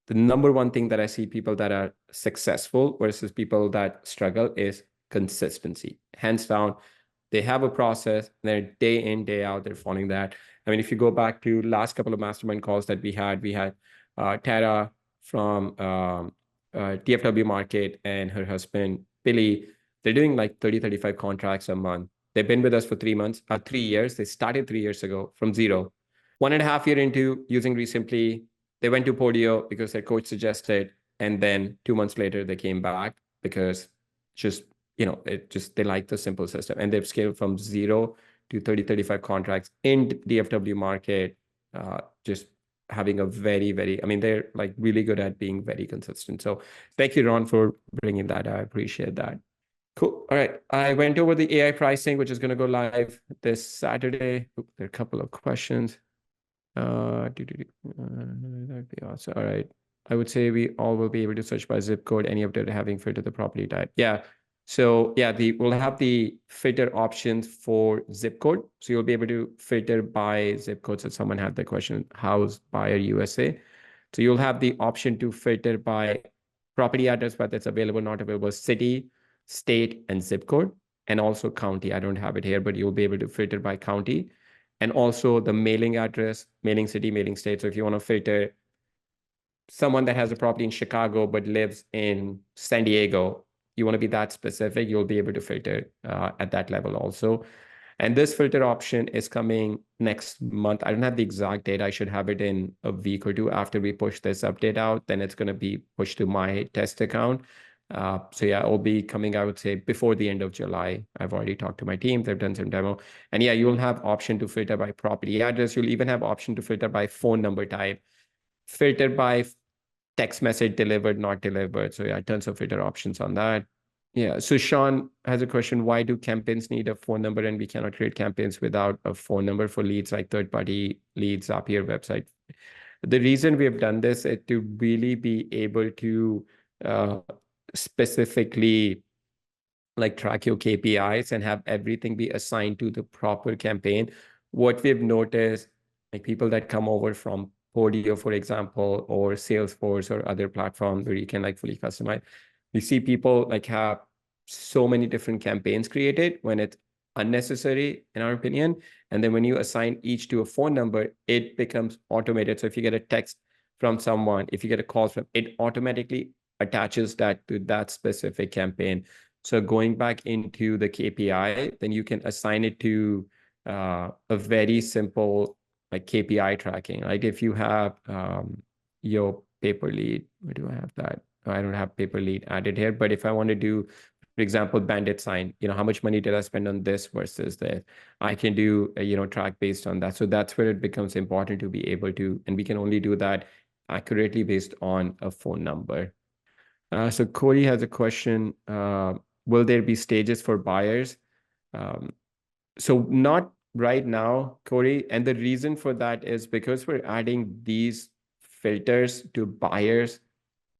the number one thing that I see people that are successful versus people that struggle is consistency. Hands down, they have a process, they're day in, day out, they're following that. I mean, if you go back to last couple of mastermind calls that we had Tara from DFW Market and her husband, Billy. They're doing like 30, 35 contracts a month. They've been with us for 3 months, 3 years. They started 3 years ago from zero. 1.5 years into using REsimpli, they went to Podio because their coach suggested. And then 2 months later, they came back because they like the simple system. And they've scaled from 0 to 30, 35 contracts in DFW Market, just having a very, very, I mean, they're like really good at being very consistent. So thank you, Ron, for bringing that. I appreciate that. Cool. All right. I went over the AI pricing, which is going to go live this Saturday. There are a couple of questions. That'd be awesome. All right. I would say we all will be able to search by zip code, any update having filtered the property type. Yeah. So yeah, we'll have the filter options for zip code. So you'll be able to filter by zip code. So someone had the question, house buyer USA. So you'll have the option to filter by property address, whether it's available, not available, city, state, and zip code, and also county. I don't have it here, but you'll be able to filter by county, and also the mailing address, mailing city, mailing state. So if you want to filter someone that has a property in Chicago but lives in San Diego, you want to be that specific, you'll be able to filter at that level also. And this filter option is coming next month. I don't have the exact date. I should have it in a week or two after we push this update out. Then it's going to be pushed to my test account. So yeah, it'll be coming, I would say, before the end of July. I've already talked to my team. They've done some demo. And yeah, you'll have option to filter by property address. You'll even have option to filter by phone number type, filter by text message delivered, not delivered. So yeah, tons of filter options on that. Yeah, so Sean has a question. Why do campaigns need a phone number and we cannot create campaigns without a phone number for leads like third-party leads, Zapier website? The reason we have done this is to really be able to specifically like track your KPIs and have everything be assigned to the proper campaign. What we've noticed, like people that come over from Podio, for example, or Salesforce or other platforms where you can like fully customize, we see people like have so many different campaigns created when it's unnecessary, in our opinion. And then when you assign each to a phone number, it becomes automated. So if you get a text from someone, if you get a call from, it automatically attaches that to that specific campaign. So going back into the KPI, then you can assign it to a very simple like KPI tracking. Like if you have your paper lead, where do I have that? I don't have paper lead added here, but if I want to do, for example, bandit sign, how much money did I spend on this versus this? I can do, track based on that. So that's where it becomes important to be able to, and we can only do that accurately based on a phone number. So Corey has a question. Will there be stages for buyers? So not right now, Corey. And the reason for that is because we're adding these filters to buyers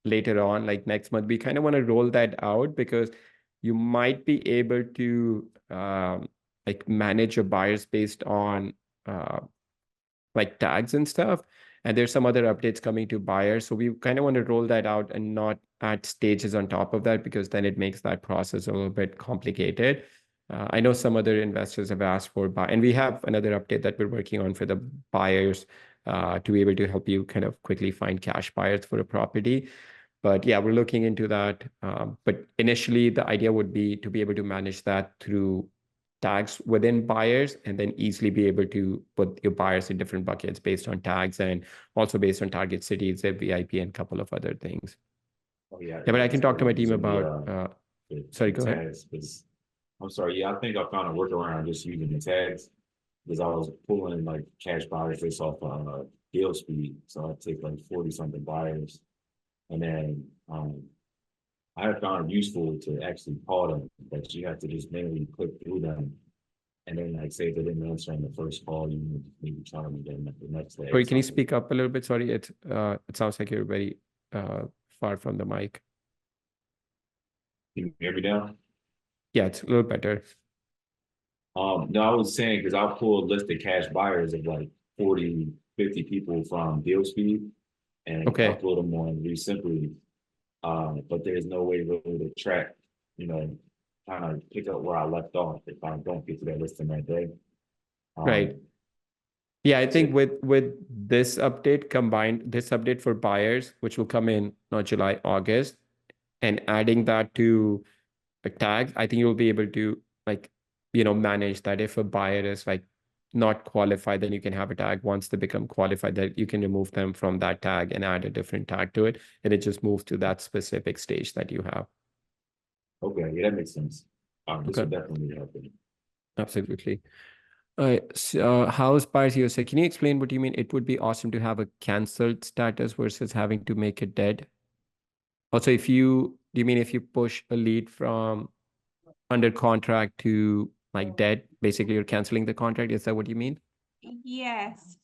later on, like next month. We kind of want to roll that out because you might be able to like manage your buyers based on like tags and stuff. And there's some other updates coming to buyers. So we kind of want to roll that out and not add stages on top of that, because then it makes that process a little bit complicated. I know some other investors have asked for buy, and we have another update that we're working on for the buyers to be able to help you kind of quickly find cash buyers for a property. But yeah, we're looking into that. But initially, the idea would be to be able to manage that through tags within buyers, and then easily be able to put your buyers in different buckets based on tags and also based on target cities, VIP, and a couple of other things. Oh, yeah. Yeah, but I can talk to my team about, sorry, go ahead. I'm sorry. Yeah, I think I found a workaround just using the tags, because I was pulling like cash buyers based off deal speed. So I take like 40 something buyers, and then I have found it useful to actually call them, but you have to just manually click through them. And then like say if they didn't answer on the first call, you maybe try them again the next day. Corey, can you speak up a little bit? Sorry, it sounds like you're very far from the mic. Can you hear me now? Yeah, it's a little better. No, I was saying, because I pulled a list of cash buyers of like 40, 50 people from Deal Speed and upload them on REsimpli. But there's no way really to track, kind of pick up where I left off if I don't get to that list in that day. Right. Yeah, I think with this update combined, this update for buyers, which will come in not July, August, and adding that to a tag, I think you'll be able to like, manage that. If a buyer is like not qualified, then you can have a tag. Once they become qualified, that you can remove them from that tag and add a different tag to it, and it just moves to that specific stage that you have. Okay, yeah, that makes sense. This will definitely help. Absolutely. All right. So, house buyers USA, can you explain what you mean? It would be awesome to have a canceled status versus having to make it dead. Also, do you mean if you push a lead from under contract to like dead, basically you're canceling the contract? Is that what you mean? Yes.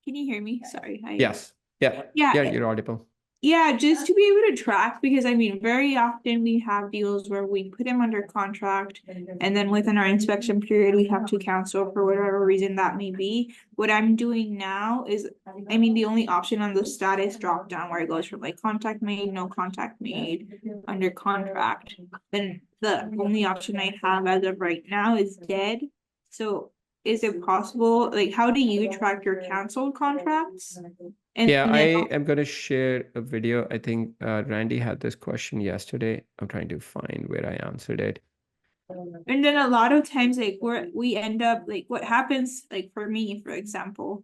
Can you hear me? Sorry. Yes. Yeah. Yeah. Yeah, you're audible. Yeah, just to be able to track, because I mean, very often we have deals where we put them under contract and then within our inspection period, we have to cancel for whatever reason that may be. What I'm doing now is, I mean, the only option on the status drop down where it goes from like contact made, no contact made, under contract. Then the only option I have as of right now is dead. So is it possible, like, how do you track your canceled contracts? And Yeah, I then am going to share a video. I think Randy had this question yesterday. I'm trying to find where I answered it. And then a lot of times, like, we end up, like, what happens, like, for me, for example,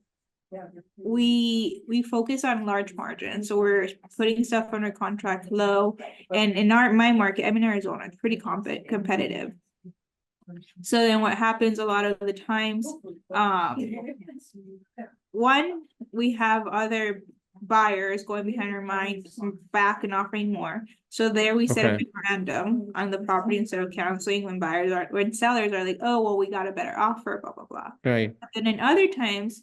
we focus on large margins, so we're putting stuff under contract low, and in my market, I'm in Arizona, it's pretty competitive. So then what happens a lot of the times, one, we have other buyers going behind our mind back and offering more. So there we set up Okay. a memorandum on the property instead of canceling when sellers are like, oh, well, we got a better offer, blah, blah, blah. Right. And then other times,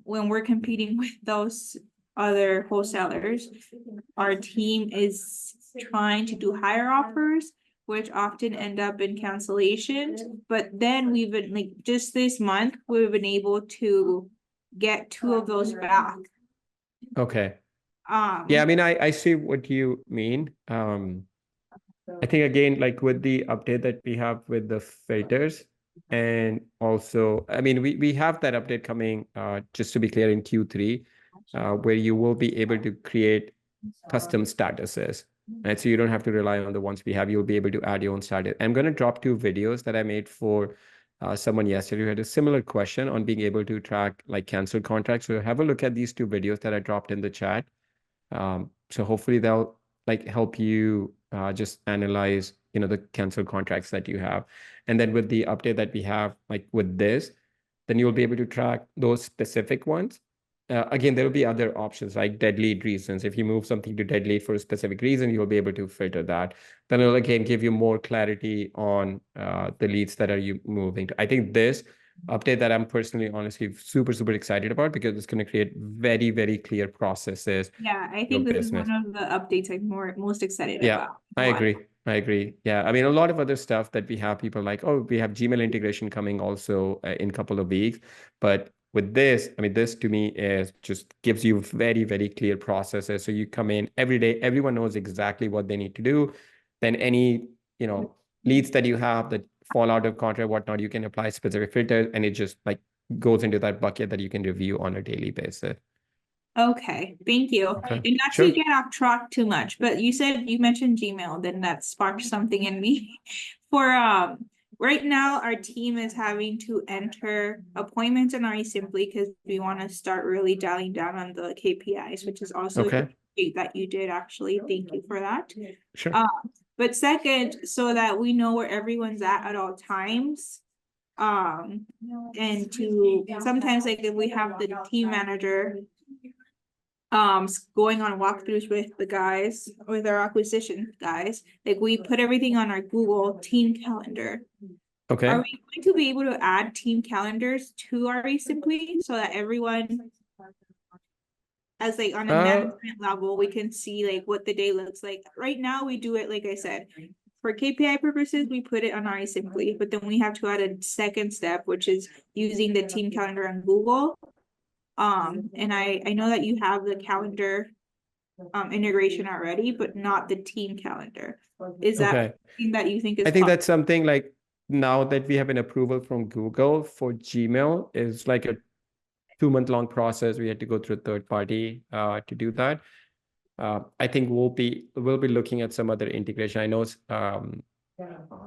when we're competing with those other wholesalers, our team is trying to do higher offers, which often end up in cancellations. But then we've been, like, just this month, we've been able to get 2 of those back. Okay. Yeah, I mean, I see what you mean. I think again, like with the update that we have with the filters, and also, I mean, we have that update coming, just to be clear, in Q3, where you will be able to create custom statuses, right? So you don't have to rely on the ones we have. You'll be able to add your own status. I'm going to drop 2 videos that I made for someone yesterday who had a similar question on being able to track like canceled contracts. So have a look at these 2 videos that I dropped in the chat. So hopefully they'll like help you just analyze, the canceled contracts that you have. And then with the update that we have, like with this, then you'll be able to track those specific ones. Again, there will be other options like dead lead reasons. If you move something to dead lead for a specific reason, you'll be able to filter that. Then it'll again give you more clarity on the leads that are you moving to. I think this update that I'm personally, honestly, super, super excited about, because it's going to create very, very clear processes. Yeah, I Your think this is business. one of the updates I'm most excited Yeah, about. I agree. Yeah, I mean, a lot of other stuff that we have, people like, oh, we have Gmail integration coming also in a couple of weeks. But with this, I mean, this to me is just gives you very, very clear processes. So you come in every day, everyone knows exactly what they need to do. Then any, leads that you have that fall out of contract, whatnot, you can apply specific filters, and it just like goes into that bucket that you can review on a daily basis. Okay, thank you. Okay, And not sure. to get off track too much, but you mentioned Gmail, then that sparked something in me. For right now, our team is having to enter appointments in REsimpli because we want to start really dialing down on the KPIs, which is also Okay. great that you did, actually. Thank you for that. Sure. But second, so that we know where everyone's at all times. And to sometimes, like, if we have the team manager going on walkthroughs with the guys, with our acquisition guys, like, we put everything on our Google team calendar. Okay. Are we going to be able to add team calendars to our REsimpli so that everyone, as like on a management level, we can see like what the day looks like? Right now we do it, like I said, for KPI purposes, we put it on REsimpli, but then we have to add a second step, which is using the team calendar on Google. And I know that you have the calendar integration already, but not the team calendar. Is that something that you think is I think that's something like, now that we have an approval from Google for Gmail, is like a 2-month-long process. We had to go through a third party to do that. I think we'll be looking at some other integration. I know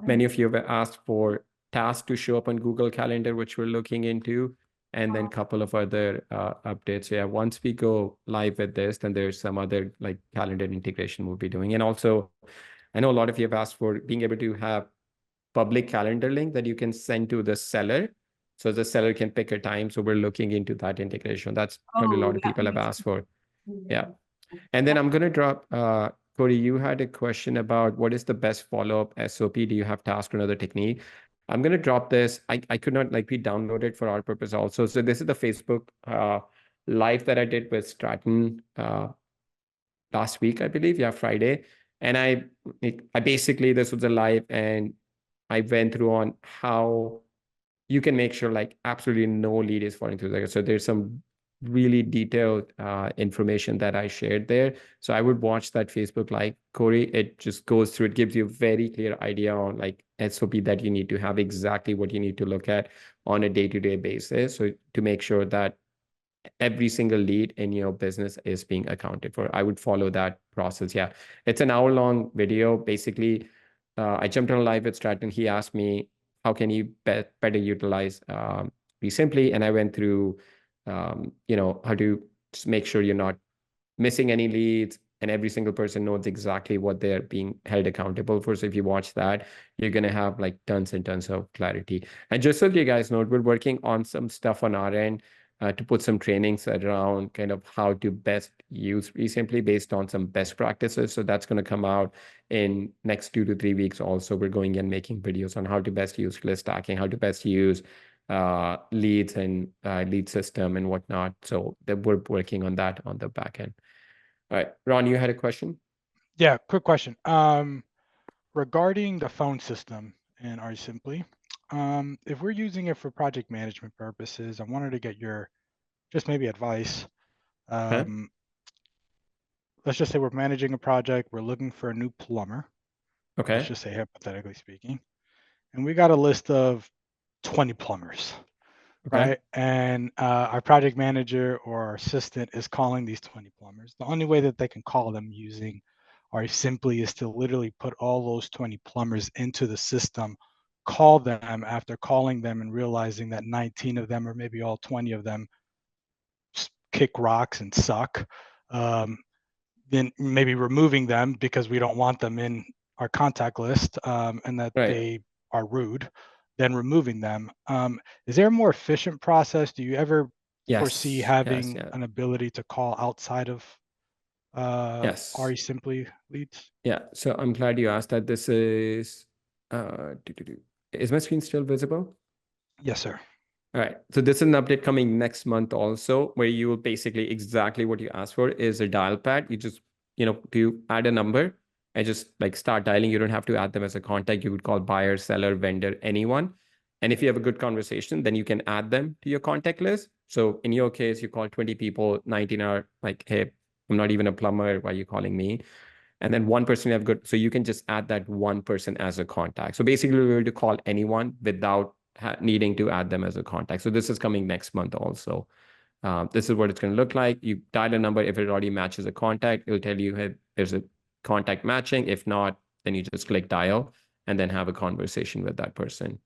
many of you have asked for tasks to show up on Google Calendar, which we're looking into, and then a couple of other updates. Yeah, once we go live with this, then there's some other like calendar integration we'll be doing. And also, I know a lot of you have asked for being able to have public calendar link that you can send to the seller, so the seller can pick a time. So we're looking into that integration. That's probably a lot of people have asked for. Yeah. And then I'm going to drop, Cody, you had a question about what is the best follow-up SOP? Do you have task or another technique? I'm going to drop this. I could not like re-download it for our purpose also. So this is the Facebook live that I did with Stratton last week, I believe. Yeah, Friday. And I basically, this was a live, and I went through on how you can make sure like absolutely no lead is falling through there. So there's some really detailed information that I shared there. So I would watch that Facebook Live, Corey. It just goes through, it gives you a very clear idea on like SOP that you need to have, exactly what you need to look at on a day-to-day basis. So to make sure that every single lead in your business is being accounted for. I would follow that process. Yeah. It's an hour-long video. Basically, I jumped on a live with Stratton. He asked me, how can you better utilize REsimpli? And I went through, how to just make sure you're not missing any leads, and every single person knows exactly what they're being held accountable for. So if you watch that, you're going to have like tons and tons of clarity. And just so you guys know, we're working on some stuff on our end to put some trainings around kind of how to best use REsimpli based on some best practices. So that's going to come out in next 2 to 3 weeks. Also, we're going and making videos on how to best use list stacking, how to best use leads and lead system and whatnot. So that we're working on that on the back end. All right, Ron, you had a question? Yeah, quick question. Regarding the phone system in REsimpli, if we're using it for project management purposes, I wanted to get your just maybe advice. Let's just say we're managing a project, we're looking for a new plumber. Okay. Let's just say hypothetically speaking, and we got a list of 20 plumbers. Okay. Right. And our project manager or our assistant is calling these 20 plumbers. The only way that they can call them using REsimpli is to literally put all those 20 plumbers into the system, call them after calling them and realizing that 19 of them or maybe all 20 of them kick rocks and suck. Then maybe removing them because we don't want them in our contact list and that they are rude, then removing them. Is there a more efficient process? Do you ever foresee having an ability to call outside of REsimpli leads? Yeah, so I'm glad you asked that. This is, is my screen still visible? Yes, sir. All right, so this is an update coming next month also, where you will basically exactly what you asked for is a dial pad. You just, to add a number and just like start dialing. You don't have to add them as a contact. You would call buyer, seller, vendor, anyone. And if you have a good conversation, then you can add them to your contact list. So in your case, you call 20 people, 19 are like, hey, I'm not even a plumber. Why are you calling me? And then one person you have good. So you can just add that one person as a contact. So basically, we're able to call anyone without needing to add them as a contact. So this is coming next month also. This is what it's going to look like. You dial a number. If it already matches a contact, it'll tell you, hey, there's a contact matching. If not, then you just click dial and then have a conversation with that person.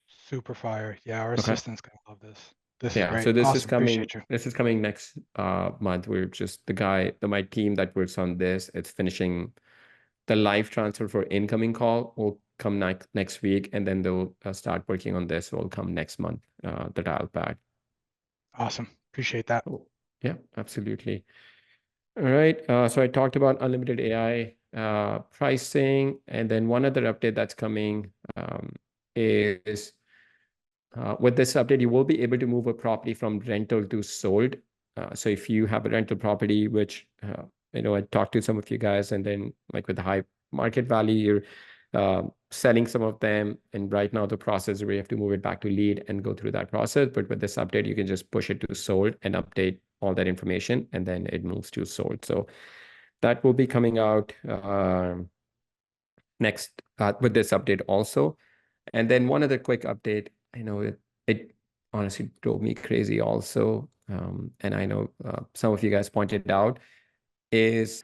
Super fire. Yeah, our assistant's going to love this. This is great. So this awesome. is coming. Appreciate you. This is coming next month. We're just my team that works on this. It's finishing the live transfer for incoming call will come next week, and then they'll start working on this. Will come next month. The dial pad. Awesome. Appreciate that. Oh, yeah, absolutely. All right. So I talked about unlimited AI pricing, and then one other update that's coming is. With this update, you will be able to move a property from rental to sold. So if you have a rental property, which, I talked to some of you guys, and then like with the high market value, you're selling some of them. And right now the process where you have to move it back to lead and go through that process. But with this update, you can just push it to sold and update all that information, and then it moves to sold. So that will be coming out next with this update also. And then one other quick update. I know it honestly drove me crazy also. And I know some of you guys pointed out is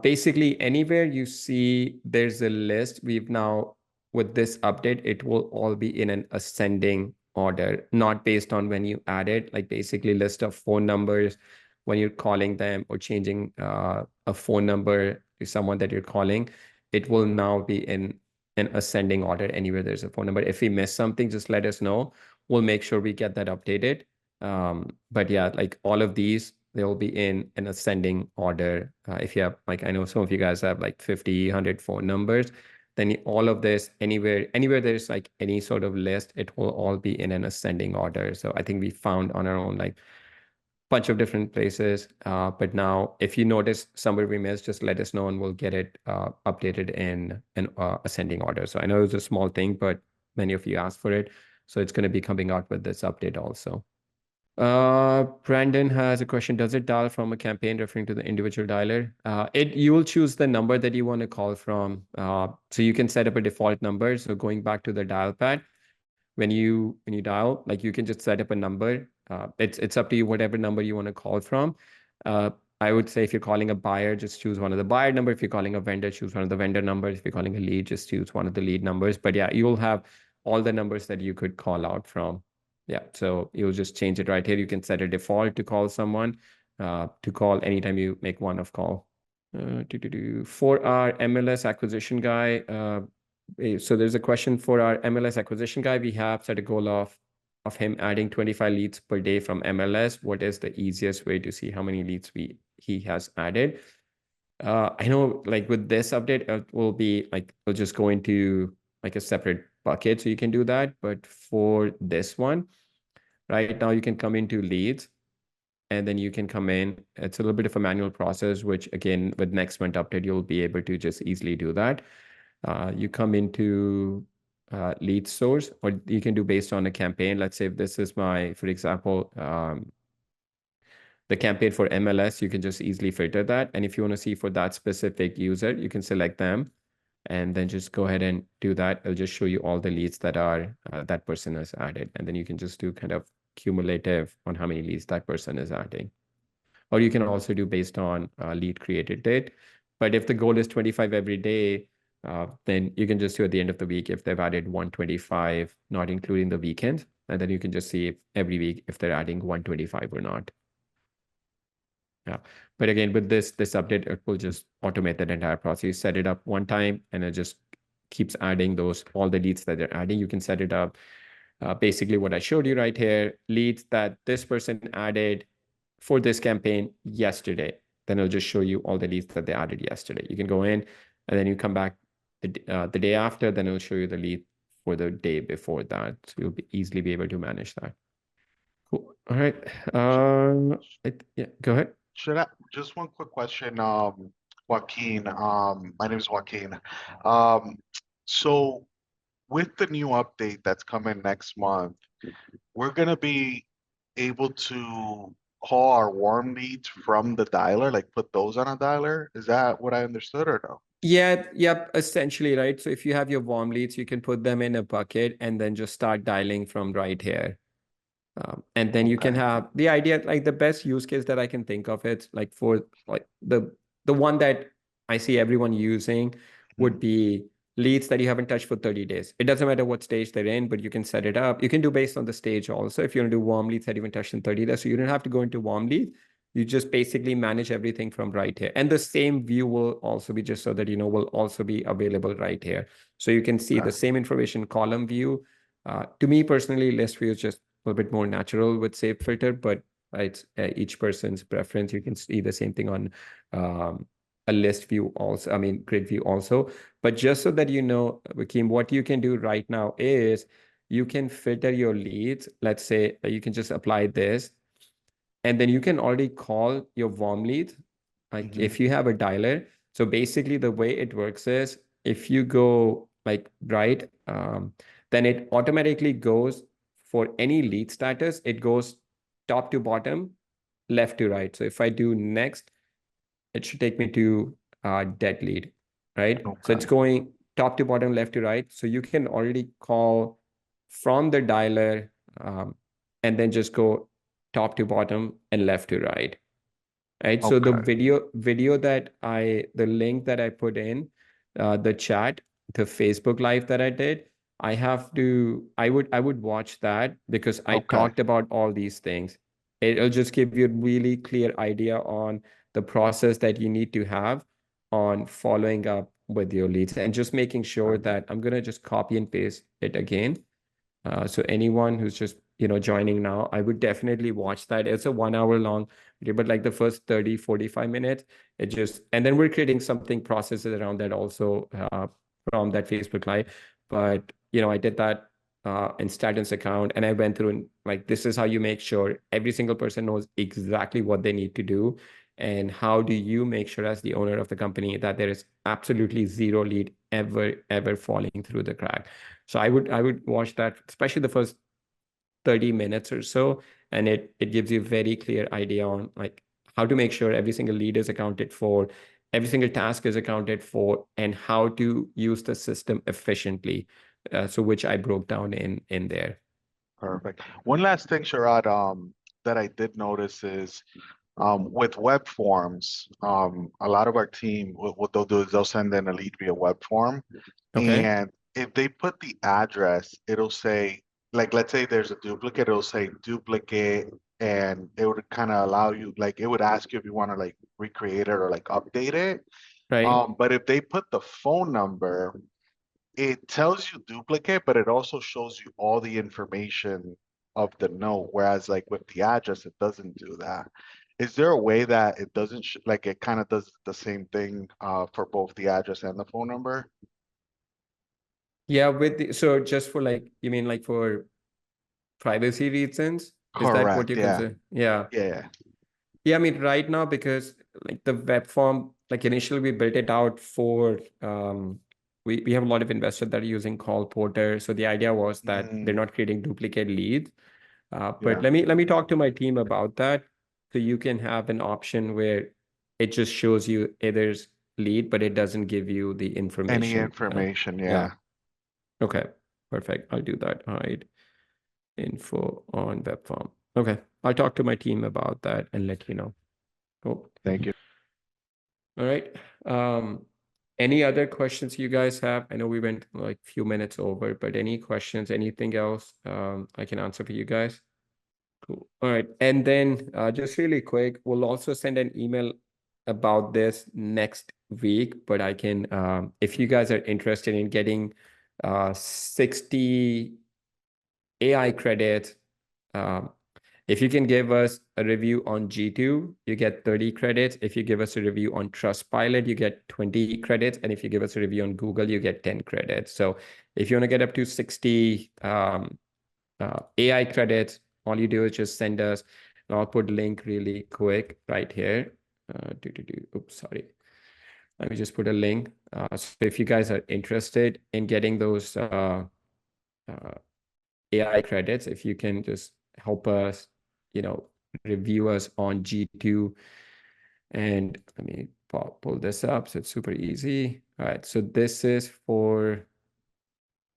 basically anywhere you see there's a list, we've now, with this update, it will all be in an ascending order, not based on when you add it, like basically list of phone numbers when you're calling them or changing a phone number to someone that you're calling. It will now be in an ascending order anywhere there's a phone number. If we miss something, just let us know. We'll make sure we get that updated. But yeah, like all of these, they'll be in an ascending order. If you have, like, I know some of you guys have like 50, 100 phone numbers, then all of this, anywhere there's like any sort of list, it will all be in an ascending order. So I think we found on our own like bunch of different places. But now if you notice somewhere we missed, just let us know and we'll get it updated in an ascending order. So I know it's a small thing, but many of you asked for it. So it's going to be coming out with this update also. Brandon has a question. Does it dial from a campaign referring to the individual dialer? You will choose the number that you want to call from. So you can set up a default number. So going back to the dial pad, when you dial, like you can just set up a number. It's up to you, whatever number you want to call from. I would say if you're calling a buyer, just choose one of the buyer number. If you're calling a vendor, choose one of the vendor numbers. If you're calling a lead, just choose one of the lead numbers. But yeah, you will have all the numbers that you could call out from. Yeah, so you'll just change it right here. You can set a default to call someone, to call anytime you make one of call. For our MLS acquisition guy, so there's a question for our MLS acquisition guy. We have set a goal of him adding 25 leads per day from MLS. What is the easiest way to see how many leads he has added? I know like with this update, it will be like, we'll just go into like a separate bucket. So you can do that. But for this one, right now you can come into leads and then you can come in. It's a little bit of a manual process, which again, with next month update, you'll be able to just easily do that. You come into lead source, or you can do based on a campaign. Let's say if this is for example, the campaign for MLS, you can just easily filter that. And if you want to see for that specific user, you can select them and then just go ahead and do that. It'll just show you all the leads that are that person has added. And then you can just do kind of cumulative on how many leads that person is adding. Or you can also do based on lead created date. But if the goal is 25 every day, then you can just do at the end of the week if they've added 125, not including the weekend. And then you can just see if every week if they're adding 125 or not. Yeah, but again, with this update, it will just automate that entire process. You set it up one time and it just keeps adding all the leads that they're adding. You can set it up basically what I showed you right here, leads that this person added for this campaign yesterday. Then it'll just show you all the leads that they added yesterday. You can go in and then you come back the day after, then it'll show you the lead for the day before that. So you'll easily be able to manage that. Cool. All right. Yeah, go ahead. Should I just one quick question, Joaquin? My name is Joaquin. So with the new update that's coming next month, we're gonna be able to call our warm leads from the dialer, like put those on a dialer. Is that what I understood or no? Yeah, yep, essentially, right? So if you have your warm leads, you can put them in a bucket and then just start dialing from right here. And then you can have the idea, like the best use case that I can think of, it's like for like the one that I see everyone using would be leads that you haven't touched for 30 days. It doesn't matter what stage they're in, but you can set it up. You can do based on the stage also. If you want to do warm leads that you haven't touched in 30 days, so you don't have to go into warm leads. You just basically manage everything from right here. And the same view will also be, just so that you know, will also be available right here. So you can see the same information column view. To me personally, list view is just a little bit more natural with save filter, but it's each person's preference. You can see the same thing on a list view also, I mean, grid view also. But just so that you know, Wakim, what you can do right now is you can filter your leads. Let's say you can just apply this, and then you can already call your warm leads. Like if you have a dialer. So basically the way it works is if you go like right, then it automatically goes for any lead status, it goes top to bottom, left to right. So if I do next, it should take me to dead lead, right? So it's going top to bottom, left to right. So you can already call from the dialer and then just go top to bottom and left to right. Right. So the video that the link that I put in the chat, the Facebook Live that I did, I would watch that because I talked about all these things. It'll just give you a really clear idea on the process that you need to have on following up with your leads and just making sure that I'm going to just copy and paste it again. So anyone who's just, joining now, I would definitely watch that. It's a 1 hour long video, but like the first 30, 45 minutes, and then we're creating something processes around that also from that Facebook Live. But, I did that and Statins account, and I went through and like, this is how you make sure every single person knows exactly what they need to do. And how do you make sure as the owner of the company that there is absolutely zero lead ever falling through the crack? So I would watch that, especially the first 30 minutes or so, and it gives you a very clear idea on like how to make sure every single lead is accounted for, every single task is accounted for, and how to use the system efficiently. So which I broke down in there. Perfect. One last thing, Sharad, that I did notice is with web forms, a lot of our team, what they'll do is they'll send in a lead via web form. Okay. And if they put the address, it'll say, like, let's say there's a duplicate, it'll say duplicate, and it would kind of allow you, like, it would ask you if you want to like recreate it or like update it. Right. But if they put the phone number, it tells you duplicate, but it also shows you all the information of the note. Whereas like with the address, it doesn't do that. Is there a way that it doesn't like it kind of does the same thing for both the address and the phone number? Yeah, so just for like, you mean like for privacy reasons? Is that what Correct. you Yeah. consider? Yeah. Yeah. Yeah, I mean, right now, because like the web form, like initially we built it out for, we have a lot of investors that are using Call Porter. So the idea was that they're not creating duplicate leads. But Yeah. let me talk to my team about that. So you can have an option where it just shows you either's lead, but it doesn't give you the Any information. information. Yeah. Yeah. Okay, perfect. I'll do that. Hide info on web form. Okay, I'll talk to my team about that and let you know. Cool. Thank you. All right. Any other questions you guys have? I know we went like a few minutes over, but any questions, anything else I can answer for you guys? Cool. All right. And then just really quick, we'll also send an email about this next week, but I can, if you guys are interested in getting 60 AI credits, if you can give us a review on G2, you get 30 credits. If you give us a review on Trustpilot, you get 20 credits. And if you give us a review on Google, you get 10 credits. So if you want to get up to 60 AI credits, all you do is just send us, and I'll put link really quick right here. Oops, sorry. Let me just put a link. So if you guys are interested in getting those AI credits, if you can just help us, review us on G2. And let me pull this up. So it's super easy. All right. So this is for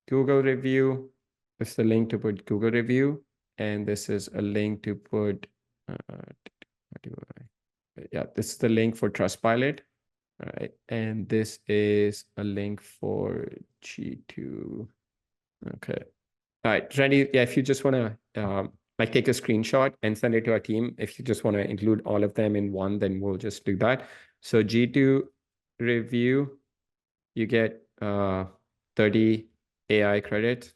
Google review. This is the link to put Google review. And this is a link to put, yeah, this is the link for Trustpilot. All right. And this is a link for G2. Okay. All right, Randy, yeah, if you just want to like take a screenshot and send it to our team, if you just want to include all of them in one, then we'll just do that. So G2 review, you get 30 AI credits,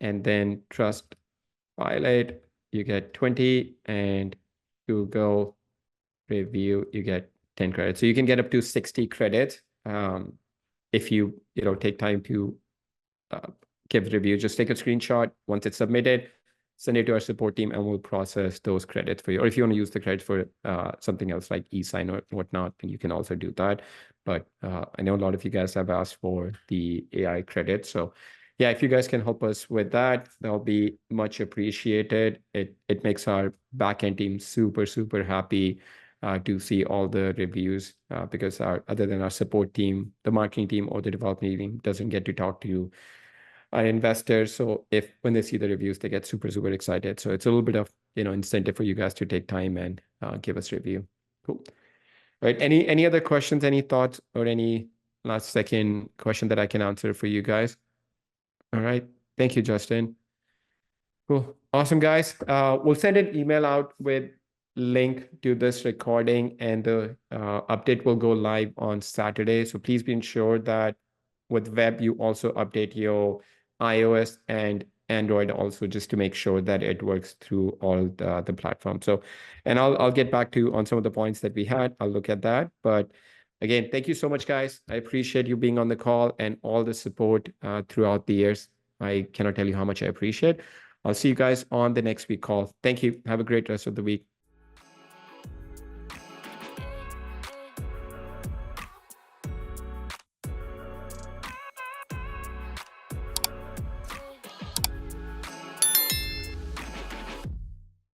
and then Trustpilot, you get 20, and Google review, you get 10 credits. So you can get up to 60 credits if you take time to give review. Just take a screenshot once it's submitted, send it to our support team, and we'll process those credits for you. Or if you want to use the credits for something else like e-sign or whatnot, then you can also do that. But I know a lot of you guys have asked for the AI credits. So yeah, if you guys can help us with that, that'll be much appreciated. It makes our backend team super, super happy to see all the reviews because other than our support team, the marketing team or the development team doesn't get to talk to our investors. So when they see the reviews, they get super, super excited. So it's a little bit of, incentive for you guys to take time and give us review. Cool. All right. Any other questions, any thoughts, or any last second question that I can answer for you guys? All right. Thank you, Justin. Cool. Awesome, guys. We'll send an email out with link to this recording, and the update will go live on Saturday. So please be ensured that with web, you also update your iOS and Android also, just to make sure that it works through all the platforms. So, and I'll get back to you on some of the points that we had. I'll look at that. But again, thank you so much, guys. I appreciate you being on the call and all the support throughout the years. I cannot tell you how much I appreciate. I'll see you guys on the next week call. Thank you. Have a great rest of the week.